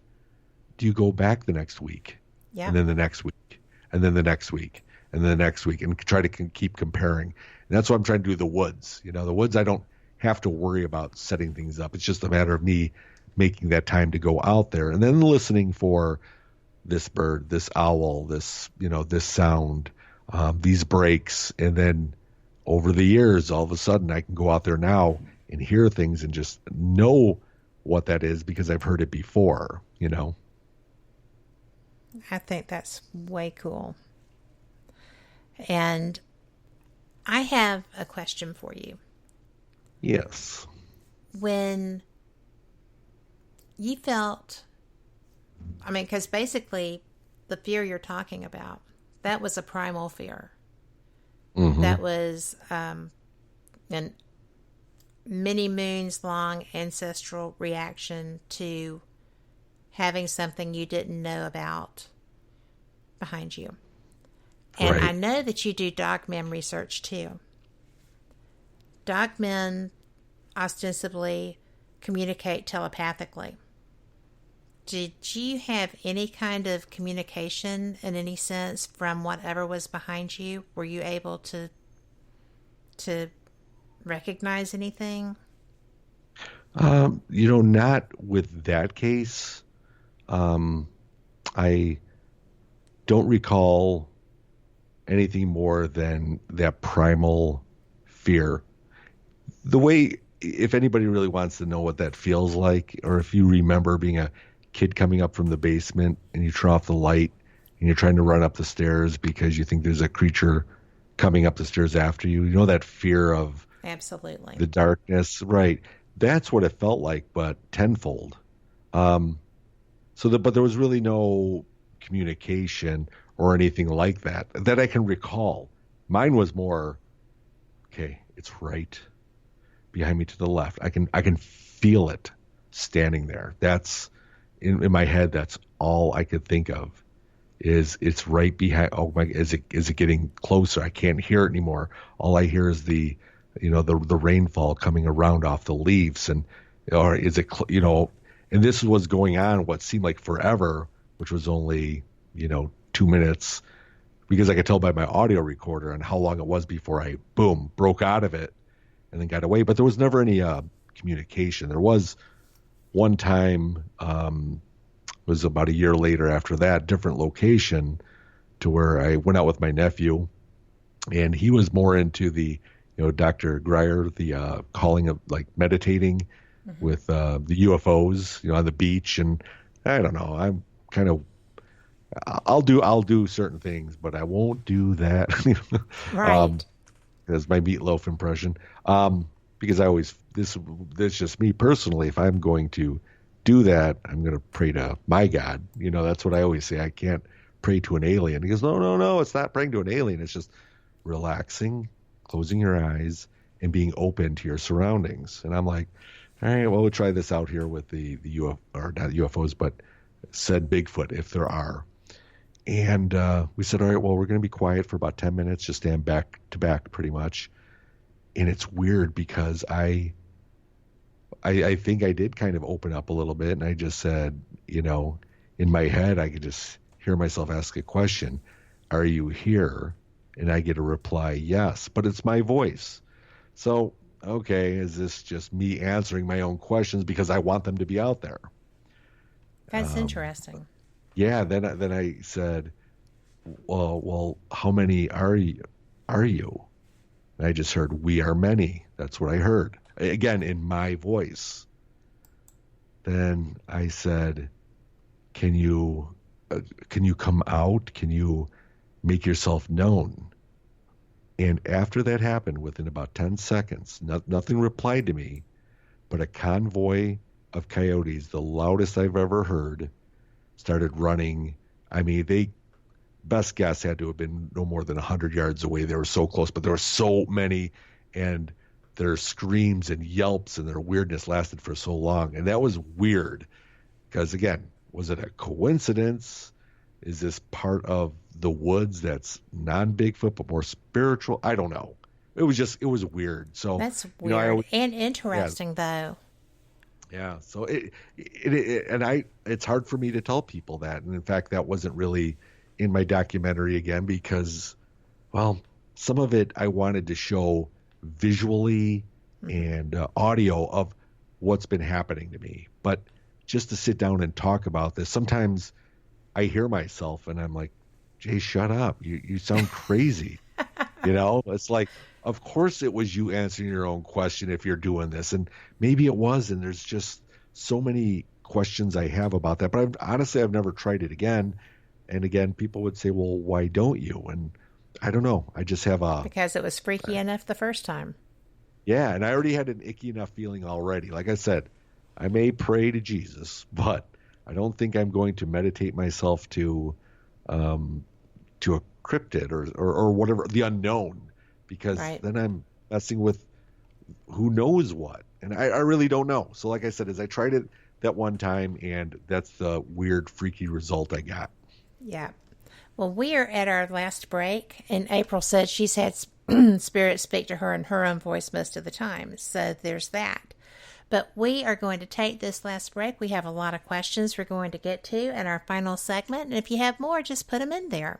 Do you go back the next week? Yeah. And then the next week, and then the next week, and then the next week, and try to keep comparing. And that's what I'm trying to do with the woods. The woods, I don't have to worry about setting things up. It's just a matter of me making that time to go out there, and then listening for this bird, this owl, this, this sound, these breaks. And then over the years, all of a sudden I can go out there now and hear things and just know what that is, because I've heard it before, I think that's way cool. And I have a question for you. Yes. When you felt, because basically the fear you're talking about, that was a primal fear. Mm-hmm. That was an many moons long ancestral reaction to having something you didn't know about behind you. And I know that you do dogman research too. Dogmen ostensibly communicate telepathically. Did you have any kind of communication in any sense from whatever was behind you? Were you able to recognize anything? Not with that case. I don't recall anything more than that primal fear. The way, if anybody really wants to know what that feels like, or if you remember being a kid coming up from the basement and you turn off the light and you're trying to run up the stairs because you think there's a creature coming up the stairs after you. You know, that fear of absolutely the darkness, right? That's what it felt like, but tenfold. But there was really no communication or anything like that I can recall. Mine was more, okay, it's right behind me to the left. I can feel it standing there. That's in my head. That's all I could think of. Is it's right behind? Oh my! Is it getting closer? I can't hear it anymore. All I hear is the rainfall coming around off the leaves, or is it And this was going on what seemed like forever, which was only 2 minutes, because I could tell by my audio recorder and how long it was before I broke out of it and then got away. But there was never any communication. There was one time. Was about a year later after that, different location, to where I went out with my nephew, and he was more into the, Dr. Greyer, the calling of like meditating with the UFOs, on the beach. And I don't know, I'm kind of, I'll do certain things, but I won't do that. Right. That's my meatloaf impression. Because I always, this just me personally, if I'm going to do that, I'm going to pray to my God. That's what I always say. I can't pray to an alien. He goes, no, it's not praying to an alien. It's just relaxing, closing your eyes, and being open to your surroundings. And I'm like, all right, well, we'll try this out here with the UFO, or not UFOs, but said Bigfoot, if there are. And we said, all right, well, we're going to be quiet for about 10 minutes, just stand back to back pretty much. And it's weird because I think I did kind of open up a little bit, and I just said, in my head, I could just hear myself ask a question, are you here? And I get a reply, yes, but it's my voice. So, okay, is this just me answering my own questions because I want them to be out there? That's interesting. Yeah, then I said, well, how many are you? And I just heard, we are many. That's what I heard. Again, in my voice. Then I said, can you come out? Can you make yourself known? And after that happened, within about 10 seconds, nothing replied to me, but a convoy of coyotes, the loudest I've ever heard, started running. I mean, they, best guess, had to have been no more than 100 yards away. They were so close, but there were so many, and their screams and yelps and their weirdness lasted for so long. And that was weird because, again, was it a coincidence? Is this part of the woods that's non-Bigfoot but more spiritual? I don't know. It was weird. So that's weird and interesting, though. Yeah. So it's hard for me to tell people that. And in fact, that wasn't really in my documentary again because, well, some of it I wanted to show visually and audio of what's been happening to me. But just to sit down and talk about this, sometimes I hear myself and I'm like, Jay, shut up. You sound crazy. It's like, of course it was you answering your own question if you're doing this. And maybe it was. And there's just so many questions I have about that. But I've never tried it again. And again, people would say, well, why don't you? And I don't know. I just have because it was freaky enough the first time. Yeah, and I already had an icky enough feeling already. Like I said, I may pray to Jesus, but I don't think I'm going to meditate myself to a cryptid or whatever, the unknown, because then I'm messing with who knows what. And I really don't know. So like I said, I tried it that one time, and that's the weird, freaky result I got. Yeah. Well, we are at our last break, and April said she's had spirits speak to her in her own voice most of the time. So there's that. But we are going to take this last break. We have a lot of questions we're going to get to in our final segment. And if you have more, just put them in there.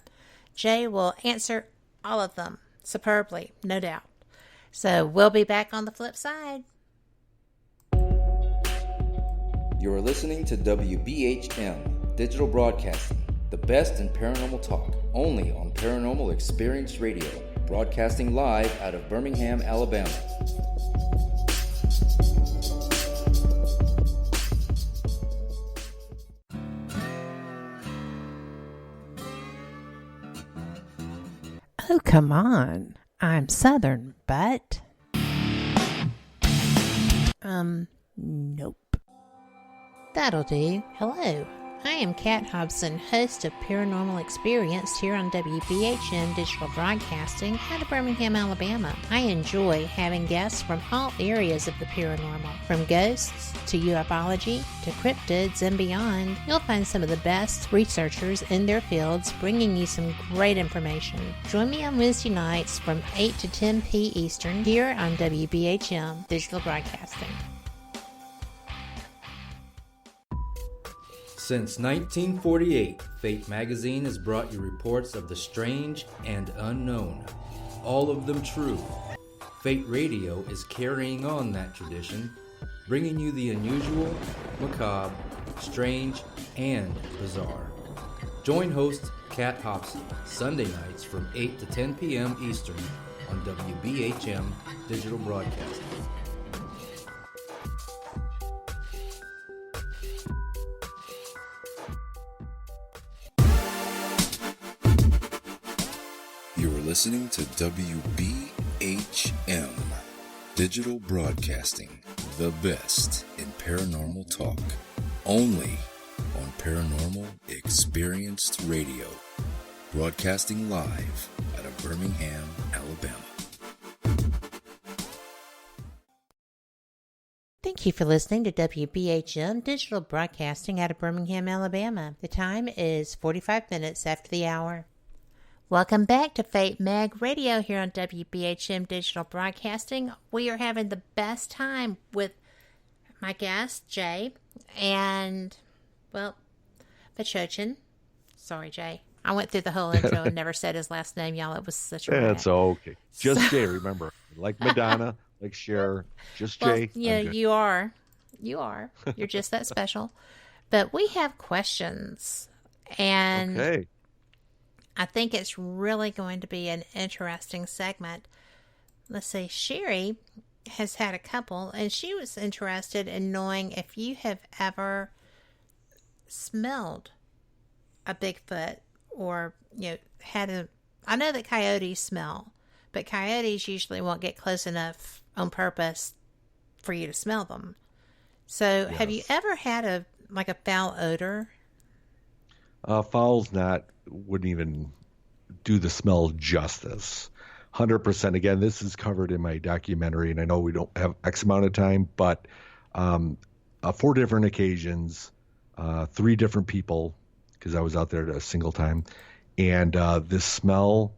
Jay will answer all of them superbly, no doubt. So we'll be back on the flip side. You're listening to WBHM Digital Broadcasting, the best in paranormal talk, only on Paranormal Experience Radio, broadcasting live out of Birmingham, Alabama. Oh, come on. I'm Southern, but... Nope. That'll do. Hello. I am Kat Hobson, host of Paranormal Experience here on WBHM Digital Broadcasting out of Birmingham, Alabama. I enjoy having guests from all areas of the paranormal, from ghosts to ufology to cryptids and beyond. You'll find some of the best researchers in their fields bringing you some great information. Join me on Wednesday nights from 8 to 10 p. Eastern here on WBHM Digital Broadcasting. Since 1948, Fate magazine has brought you reports of the strange and unknown, all of them true. Fate Radio is carrying on that tradition, bringing you the unusual, macabre, strange, and bizarre. Join host Kat Hobson Sunday nights from 8 to 10 p.m. Eastern on WBHM Digital Broadcasting. Listening to WBHM Digital Broadcasting, the best in paranormal talk, only on Paranormal Experienced Radio, broadcasting live out of Birmingham, Alabama. Thank you for listening to WBHM Digital Broadcasting out of Birmingham, Alabama. The time is 45 minutes after the hour. Welcome back to Fate Mag Radio here on WBHM Digital Broadcasting. We are having the best time with my guest, Jay, and, well, Bachochin. Sorry, Jay. I went through the whole intro and never said his last name, y'all. It was such a That's okay. Just Jay, remember. Like Madonna, like Cher, just Jay. Yeah, you are. You are. You're just that special. But we have questions, and... Okay. I think it's really going to be an interesting segment. Let's see, Sherry has had a couple, and she was interested in knowing if you have ever smelled a Bigfoot or, had a... I know that coyotes smell, but coyotes usually won't get close enough on purpose for you to smell them. So Yes. Have you ever had a foul odor? Fowls wouldn't even do the smell justice. 100%. Again, this is covered in my documentary, and I know we don't have X amount of time, but 4 different occasions, 3 different people, because I was out there at a single time, and this smell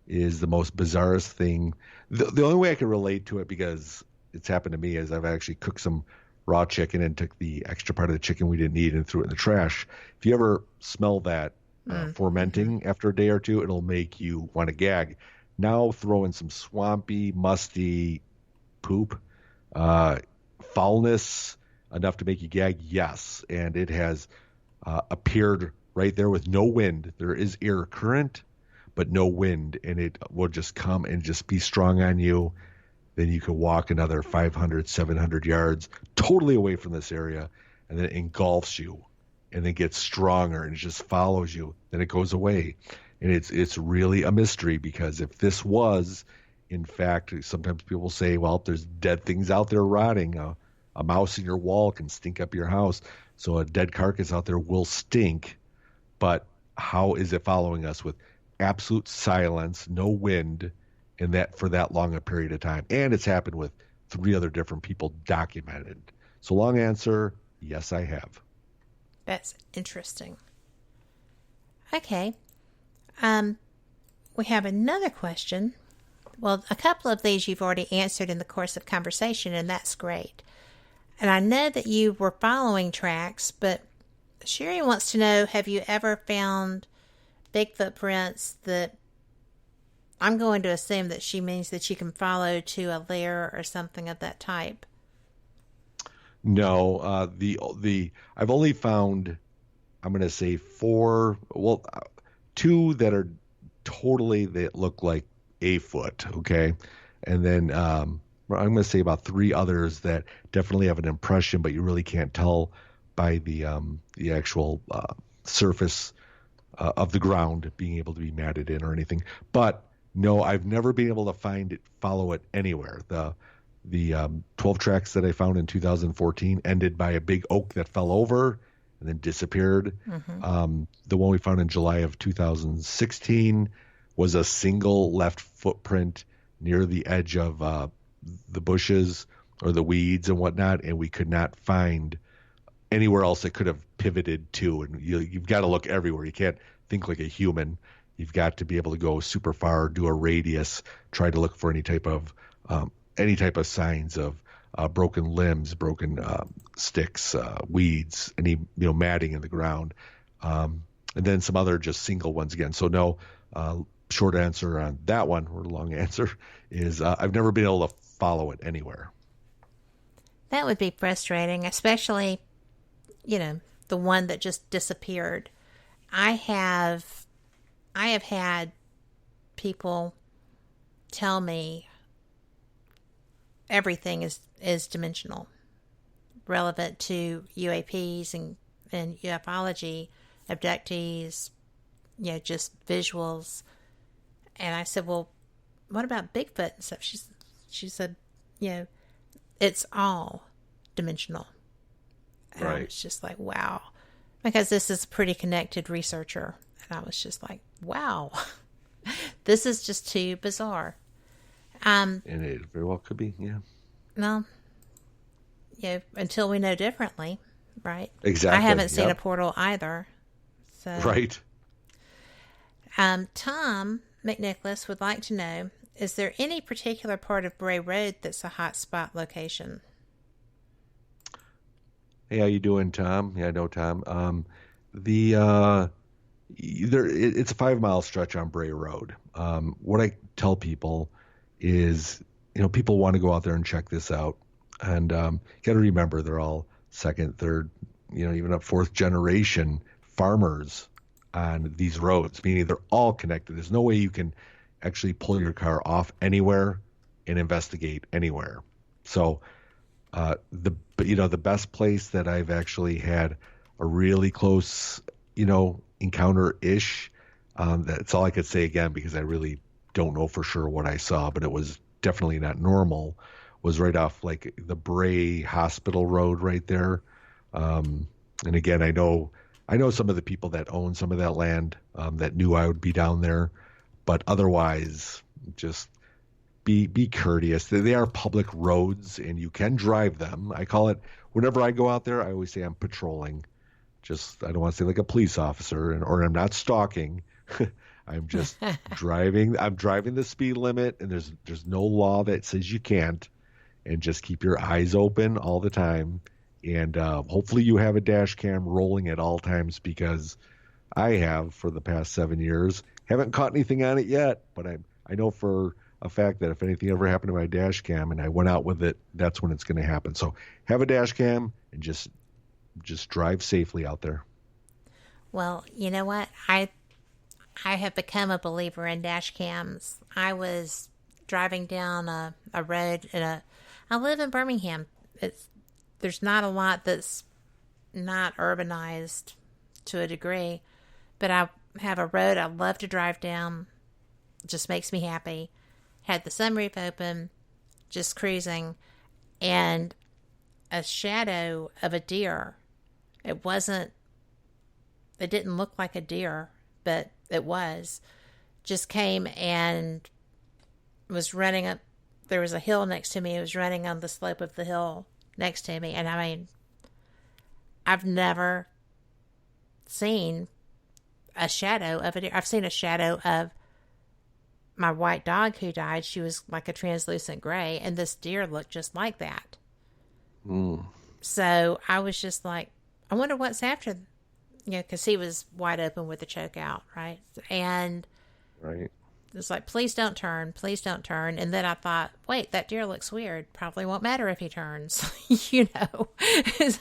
is the most bizarrest thing. The only way I can relate to it, because it's happened to me, is I've actually cooked some raw chicken and took the extra part of the chicken we didn't eat and threw it in the trash. If you ever smell that fermenting after a day or two, it'll make you want to gag. Now throw in some swampy, musty poop, foulness enough to make you gag. Yes, and it has appeared right there with no wind. There is air current, but no wind, and it will just come and just be strong on you. Then you could walk another 500, 700 yards totally away from this area, and then it engulfs you, and then gets stronger, and it just follows you. Then it goes away. And it's really a mystery, because if this was, in fact, sometimes people say, well, there's dead things out there rotting. A mouse in your wall can stink up your house. So a dead carcass out there will stink. But how is it following us with absolute silence, no wind, and that for that long a period of time? And it's happened with 3 other different people documented. So long answer, yes, I have. That's interesting. Okay. We have another question. Well, a couple of these you've already answered in the course of conversation, and that's great. And I know that you were following tracks, but Sherry wants to know, have you ever found big footprints that I'm going to assume that she means that you can follow to a lair or something of that type? No, I've only found, I'm going to say 4, 2 that are totally, that look like a foot, okay? And then I'm going to say about 3 others that definitely have an impression, but you really can't tell by the actual surface of the ground being able to be matted in or anything. But no, I've never been able to follow it anywhere. The 12 tracks that I found in 2014 ended by a big oak that fell over and then disappeared. Mm-hmm. The one we found in July of 2016 was a single left footprint near the edge of the bushes or the weeds and whatnot, and we could not find anywhere else it could have pivoted to. And you've got to look everywhere. You can't think like a human. You've got to be able to go super far, do a radius, try to look for any type of signs of broken limbs, broken sticks, weeds, any matting in the ground, and then some other just single ones again. So no, short answer on that one, or long answer, is I've never been able to follow it anywhere. That would be frustrating, especially, the one that just disappeared. I have had people tell me everything is dimensional, relevant to UAPs and ufology, abductees, just visuals. And I said, well, what about Bigfoot and stuff? She said, it's all dimensional. And right. I was just like, wow. Because this is a pretty connected researcher. And I was just like, wow. This is just too bizarre. And it very well could be, yeah. No. Until we know differently, right? Exactly. I haven't seen a portal either. So. Right. Tom McNicholas would like to know, is there any particular part of Bray Road that's a hot spot location? Hey, how you doing, Tom? Yeah, I know Tom. It's a 5-mile stretch on Bray Road. What I tell people is, people want to go out there and check this out. And you got to remember, they're all second, third, even up fourth generation farmers on these roads, meaning they're all connected. There's no way you can actually pull your car off anywhere and investigate anywhere. So the best place that I've actually had a really close, encounter-ish, that's all I could say again, because I really don't know for sure what I saw, but it was definitely not normal, was right off like the Bray Hospital Road right there. And again, I know some of the people that own some of that land that knew I would be down there, but otherwise just be courteous. They are public roads and you can drive them. I call it, whenever I go out there, I always say I'm patrolling. Just, I don't want to say like a police officer, or I'm not stalking. I'm just driving. I'm driving the speed limit, and there's no law that says you can't. And just keep your eyes open all the time. And hopefully you have a dash cam rolling at all times, because I have for the past 7 years. Haven't caught anything on it yet, but I know for a fact that if anything ever happened to my dash cam and I went out with it, that's when it's going to happen. So have a dash cam and just drive safely out there. Well, you know what? I have become a believer in dash cams. I was driving down a road I live in Birmingham. There's not a lot that's not urbanized to a degree, but I have a road I love to drive down. It just makes me happy. Had the sunroof open, just cruising, and a shadow of a deer. It didn't look like a deer, but it was. Just came and was running up. There was a hill next to me. It was running on the slope of the hill next to me. And I mean, I've never seen a shadow of a deer. I've seen a shadow of my white dog who died. She was like a translucent gray, and this deer looked just like that. So I was just like, I wonder what's after, because he was wide open with the choke out, right? And right. It's like, please don't turn. And then I thought, wait, that deer looks weird. Probably won't matter if he turns,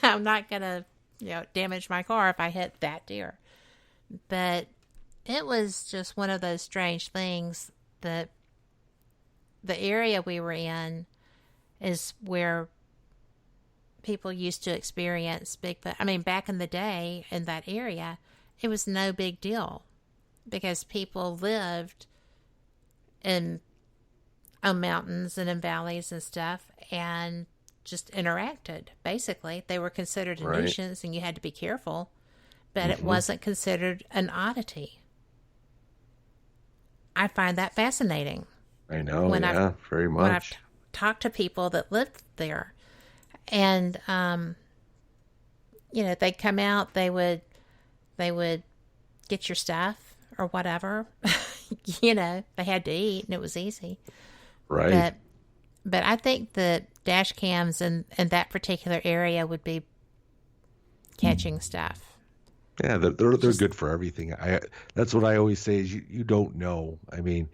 I'm not going to, damage my car if I hit that deer. But it was just one of those strange things that the area we were in is where people used to experience Bigfoot. I mean, back in the day in that area, it was no big deal because people lived on mountains and in valleys and stuff, and just interacted. Basically, they were considered a Right. nuisance, and you had to be careful, but it wasn't considered an oddity. I find that fascinating. I know, When I've- very When I've much. talked to people that lived there, and they'd come out, they would get your stuff or whatever. They had to eat, and it was easy. Right. But I think that dash cams in that particular area would be catching stuff. Yeah, they're good for everything. That's what I always say is you don't know. I mean,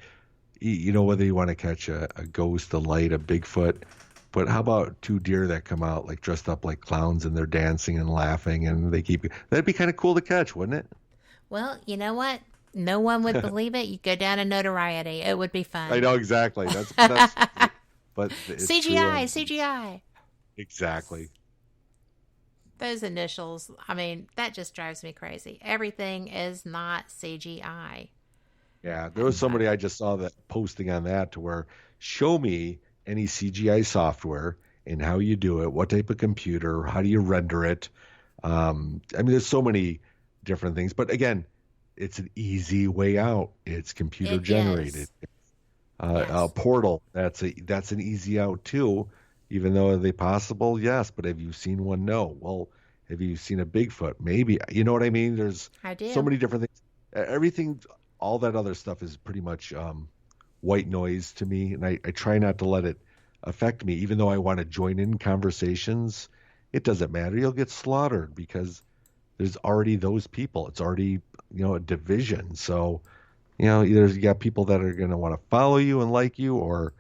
whether you want to catch a ghost, a light, a Bigfoot, but how about two deer that come out like dressed up like clowns and they're dancing and laughing and that'd be kind of cool to catch, wouldn't it? Well, you know what? No one would believe it. You go down in notoriety. It would be fun. I know exactly. That's but it's CGI. Exactly. Those initials, I mean, that just drives me crazy. Everything is not CGI. Yeah, there was somebody I just saw that posting on that to where show me any CGI software and how you do it, what type of computer, how do you render it. I mean, there's so many different things, but again, it's an easy way out. It's computer generated. A portal, that's an easy out too. Even though are they possible? Yes, but have you seen one? No. Well, have you seen a Bigfoot? Maybe. You know what I mean? There's so many different things. Everything, all that other stuff is pretty much white noise to me, and I try not to let it affect me. Even though I want to join in conversations, it doesn't matter. You'll get slaughtered because there's already those people. It's already a division. So either you got people that are going to want to follow you and like you, or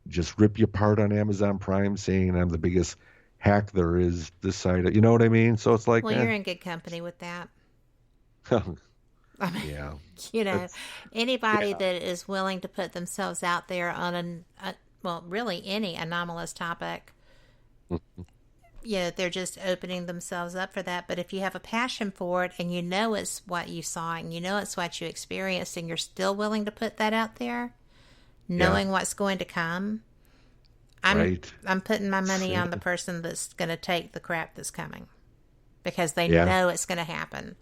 just rip you apart on Amazon Prime saying I'm the biggest hack there is this side of, you know what I mean? So it's like, well, you're in good company with that. I mean, yeah. Anybody that is willing to put themselves out there on really any anomalous topic, they're just opening themselves up for that. But if you have a passion for it and it's what you saw and it's what you experienced and you're still willing to put that out there, knowing what's going to come, I'm putting my money on the person that's going to take the crap that's coming because they know it's going to happen.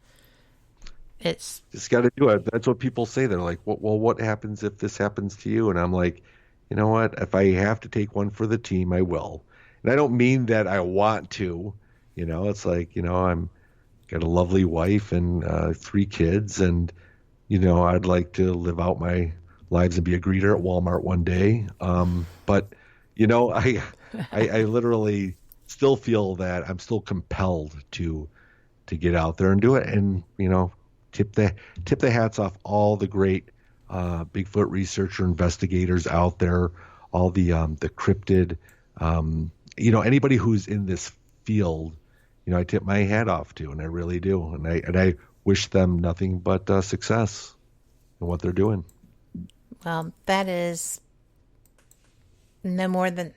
It's just got to do it. That's what people say. They're like, well, what happens if this happens to you? And I'm like, you know what? If I have to take one for the team, I will. And I don't mean that I want to. It's like, I'm got a lovely wife and 3 kids, and I'd like to live out my lives and be a greeter at Walmart one day. But I literally still feel that I'm still compelled to get out there and do it, and tip the hats off all the great Bigfoot researcher investigators out there, all the cryptid, anybody who's in this field, I tip my hat off to, and I really do, and I wish them nothing but success in what they're doing. Well, that is no more than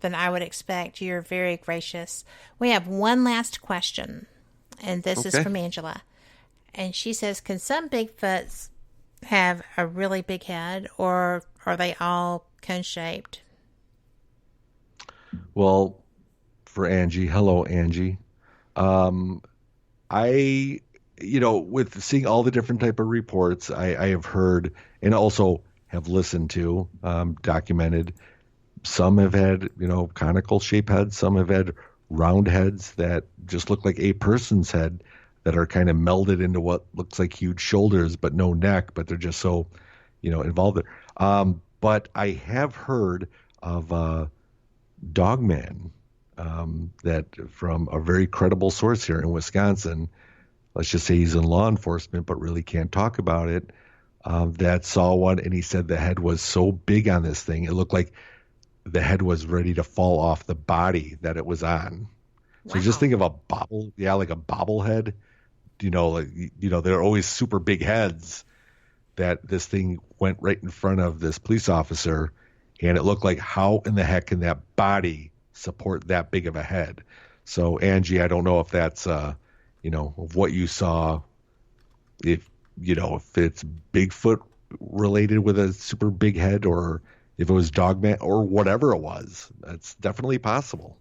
I would expect. You're very gracious. We have one last question, and this is from Angela. And she says, can some Bigfoots have a really big head, or are they all cone-shaped? Well, for Angie, hello, Angie. With seeing all the different type of reports, I have heard and also have listened to, documented. Some have had, conical shape heads. Some have had round heads that just look like a person's head that are kind of melded into what looks like huge shoulders, but no neck, but they're just so, involved there. But I have heard of Dogman, that from a very credible source here in Wisconsin, let's just say he's in law enforcement, but really can't talk about it, that saw one, and he said the head was so big on this thing, it looked like the head was ready to fall off the body that it was on. So just think of a bobble, like a bobblehead. They're always super big heads. That this thing went right in front of this police officer, and it looked like, how in the heck can that body support that big of a head? So Angie, I don't know if that's of what you saw. If it's Bigfoot related with a super big head, or if it was Dogman or whatever it was. That's definitely possible.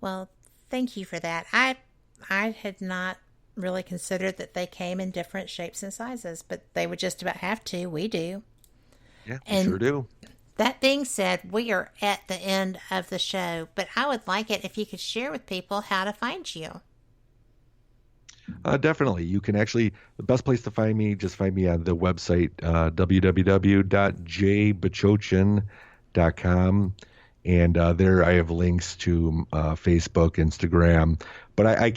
Well, thank you for that. I had not really considered that they came in different shapes and sizes, but they would just about have to. We do. Yeah, we sure do. That being said, we are at the end of the show, but I would like it if you could share with people how to find you. Definitely. You can actually, the best place to find me, just find me on the website, www.jbachochin.com. And there I have links to Facebook, Instagram. But I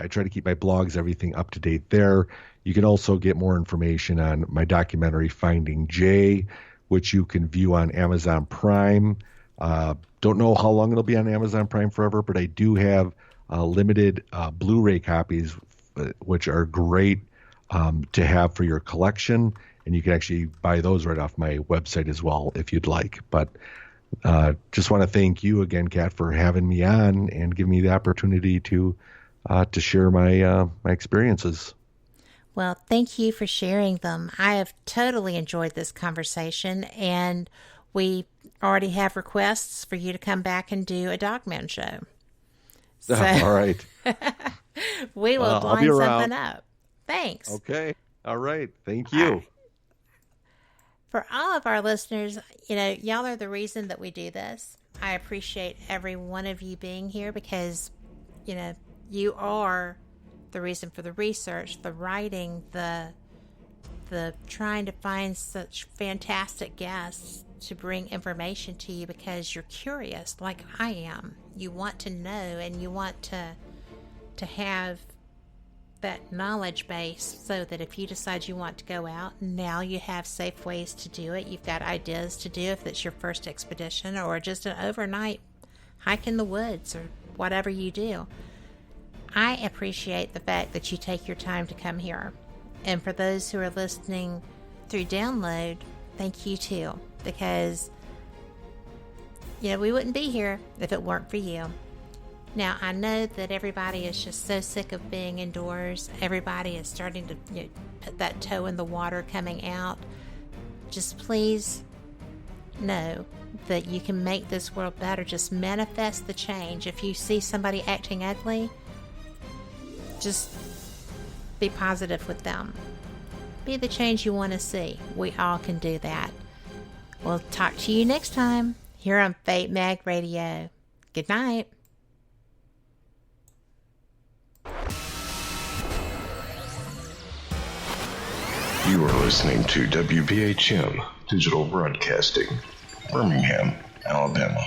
try to keep my blogs, everything up to date there. You can also get more information on my documentary, Finding Jay, which you can view on Amazon Prime. Don't know how long it'll be on Amazon Prime forever, but I do have limited Blu-ray copies, which are great to have for your collection. And you can actually buy those right off my website as well if you'd like. But just want to thank you again, Kat, for having me on and giving me the opportunity to share my experiences. Well, thank you for sharing them. I have totally enjoyed this conversation, and we already have requests for you to come back and do a Dogman show. So, all right. We will line something up. Thanks. Okay. All right. Thank you. Right. For all of our listeners, y'all are the reason that we do this. I appreciate every one of you being here because, you are the reason for the research, the writing, the trying to find such fantastic guests to bring information to you because you're curious like I am. You want to know and you want to have that knowledge base so that if you decide you want to go out, now you have safe ways to do it. You've got ideas to do if it's your first expedition or just an overnight hike in the woods or whatever you do. I appreciate the fact that you take your time to come here. And for those who are listening through download, thank you too, because we wouldn't be here if it weren't for you. Now, I know that everybody is just so sick of being indoors. Everybody is starting to put that toe in the water coming out. Just please know that you can make this world better. Just manifest the change. If you see somebody acting ugly, just be positive with them. Be the change you want to see. We all can do that. We'll talk to you next time here on Fate Mag Radio. Good night. You are listening to WBHM Digital Broadcasting, Birmingham, Alabama.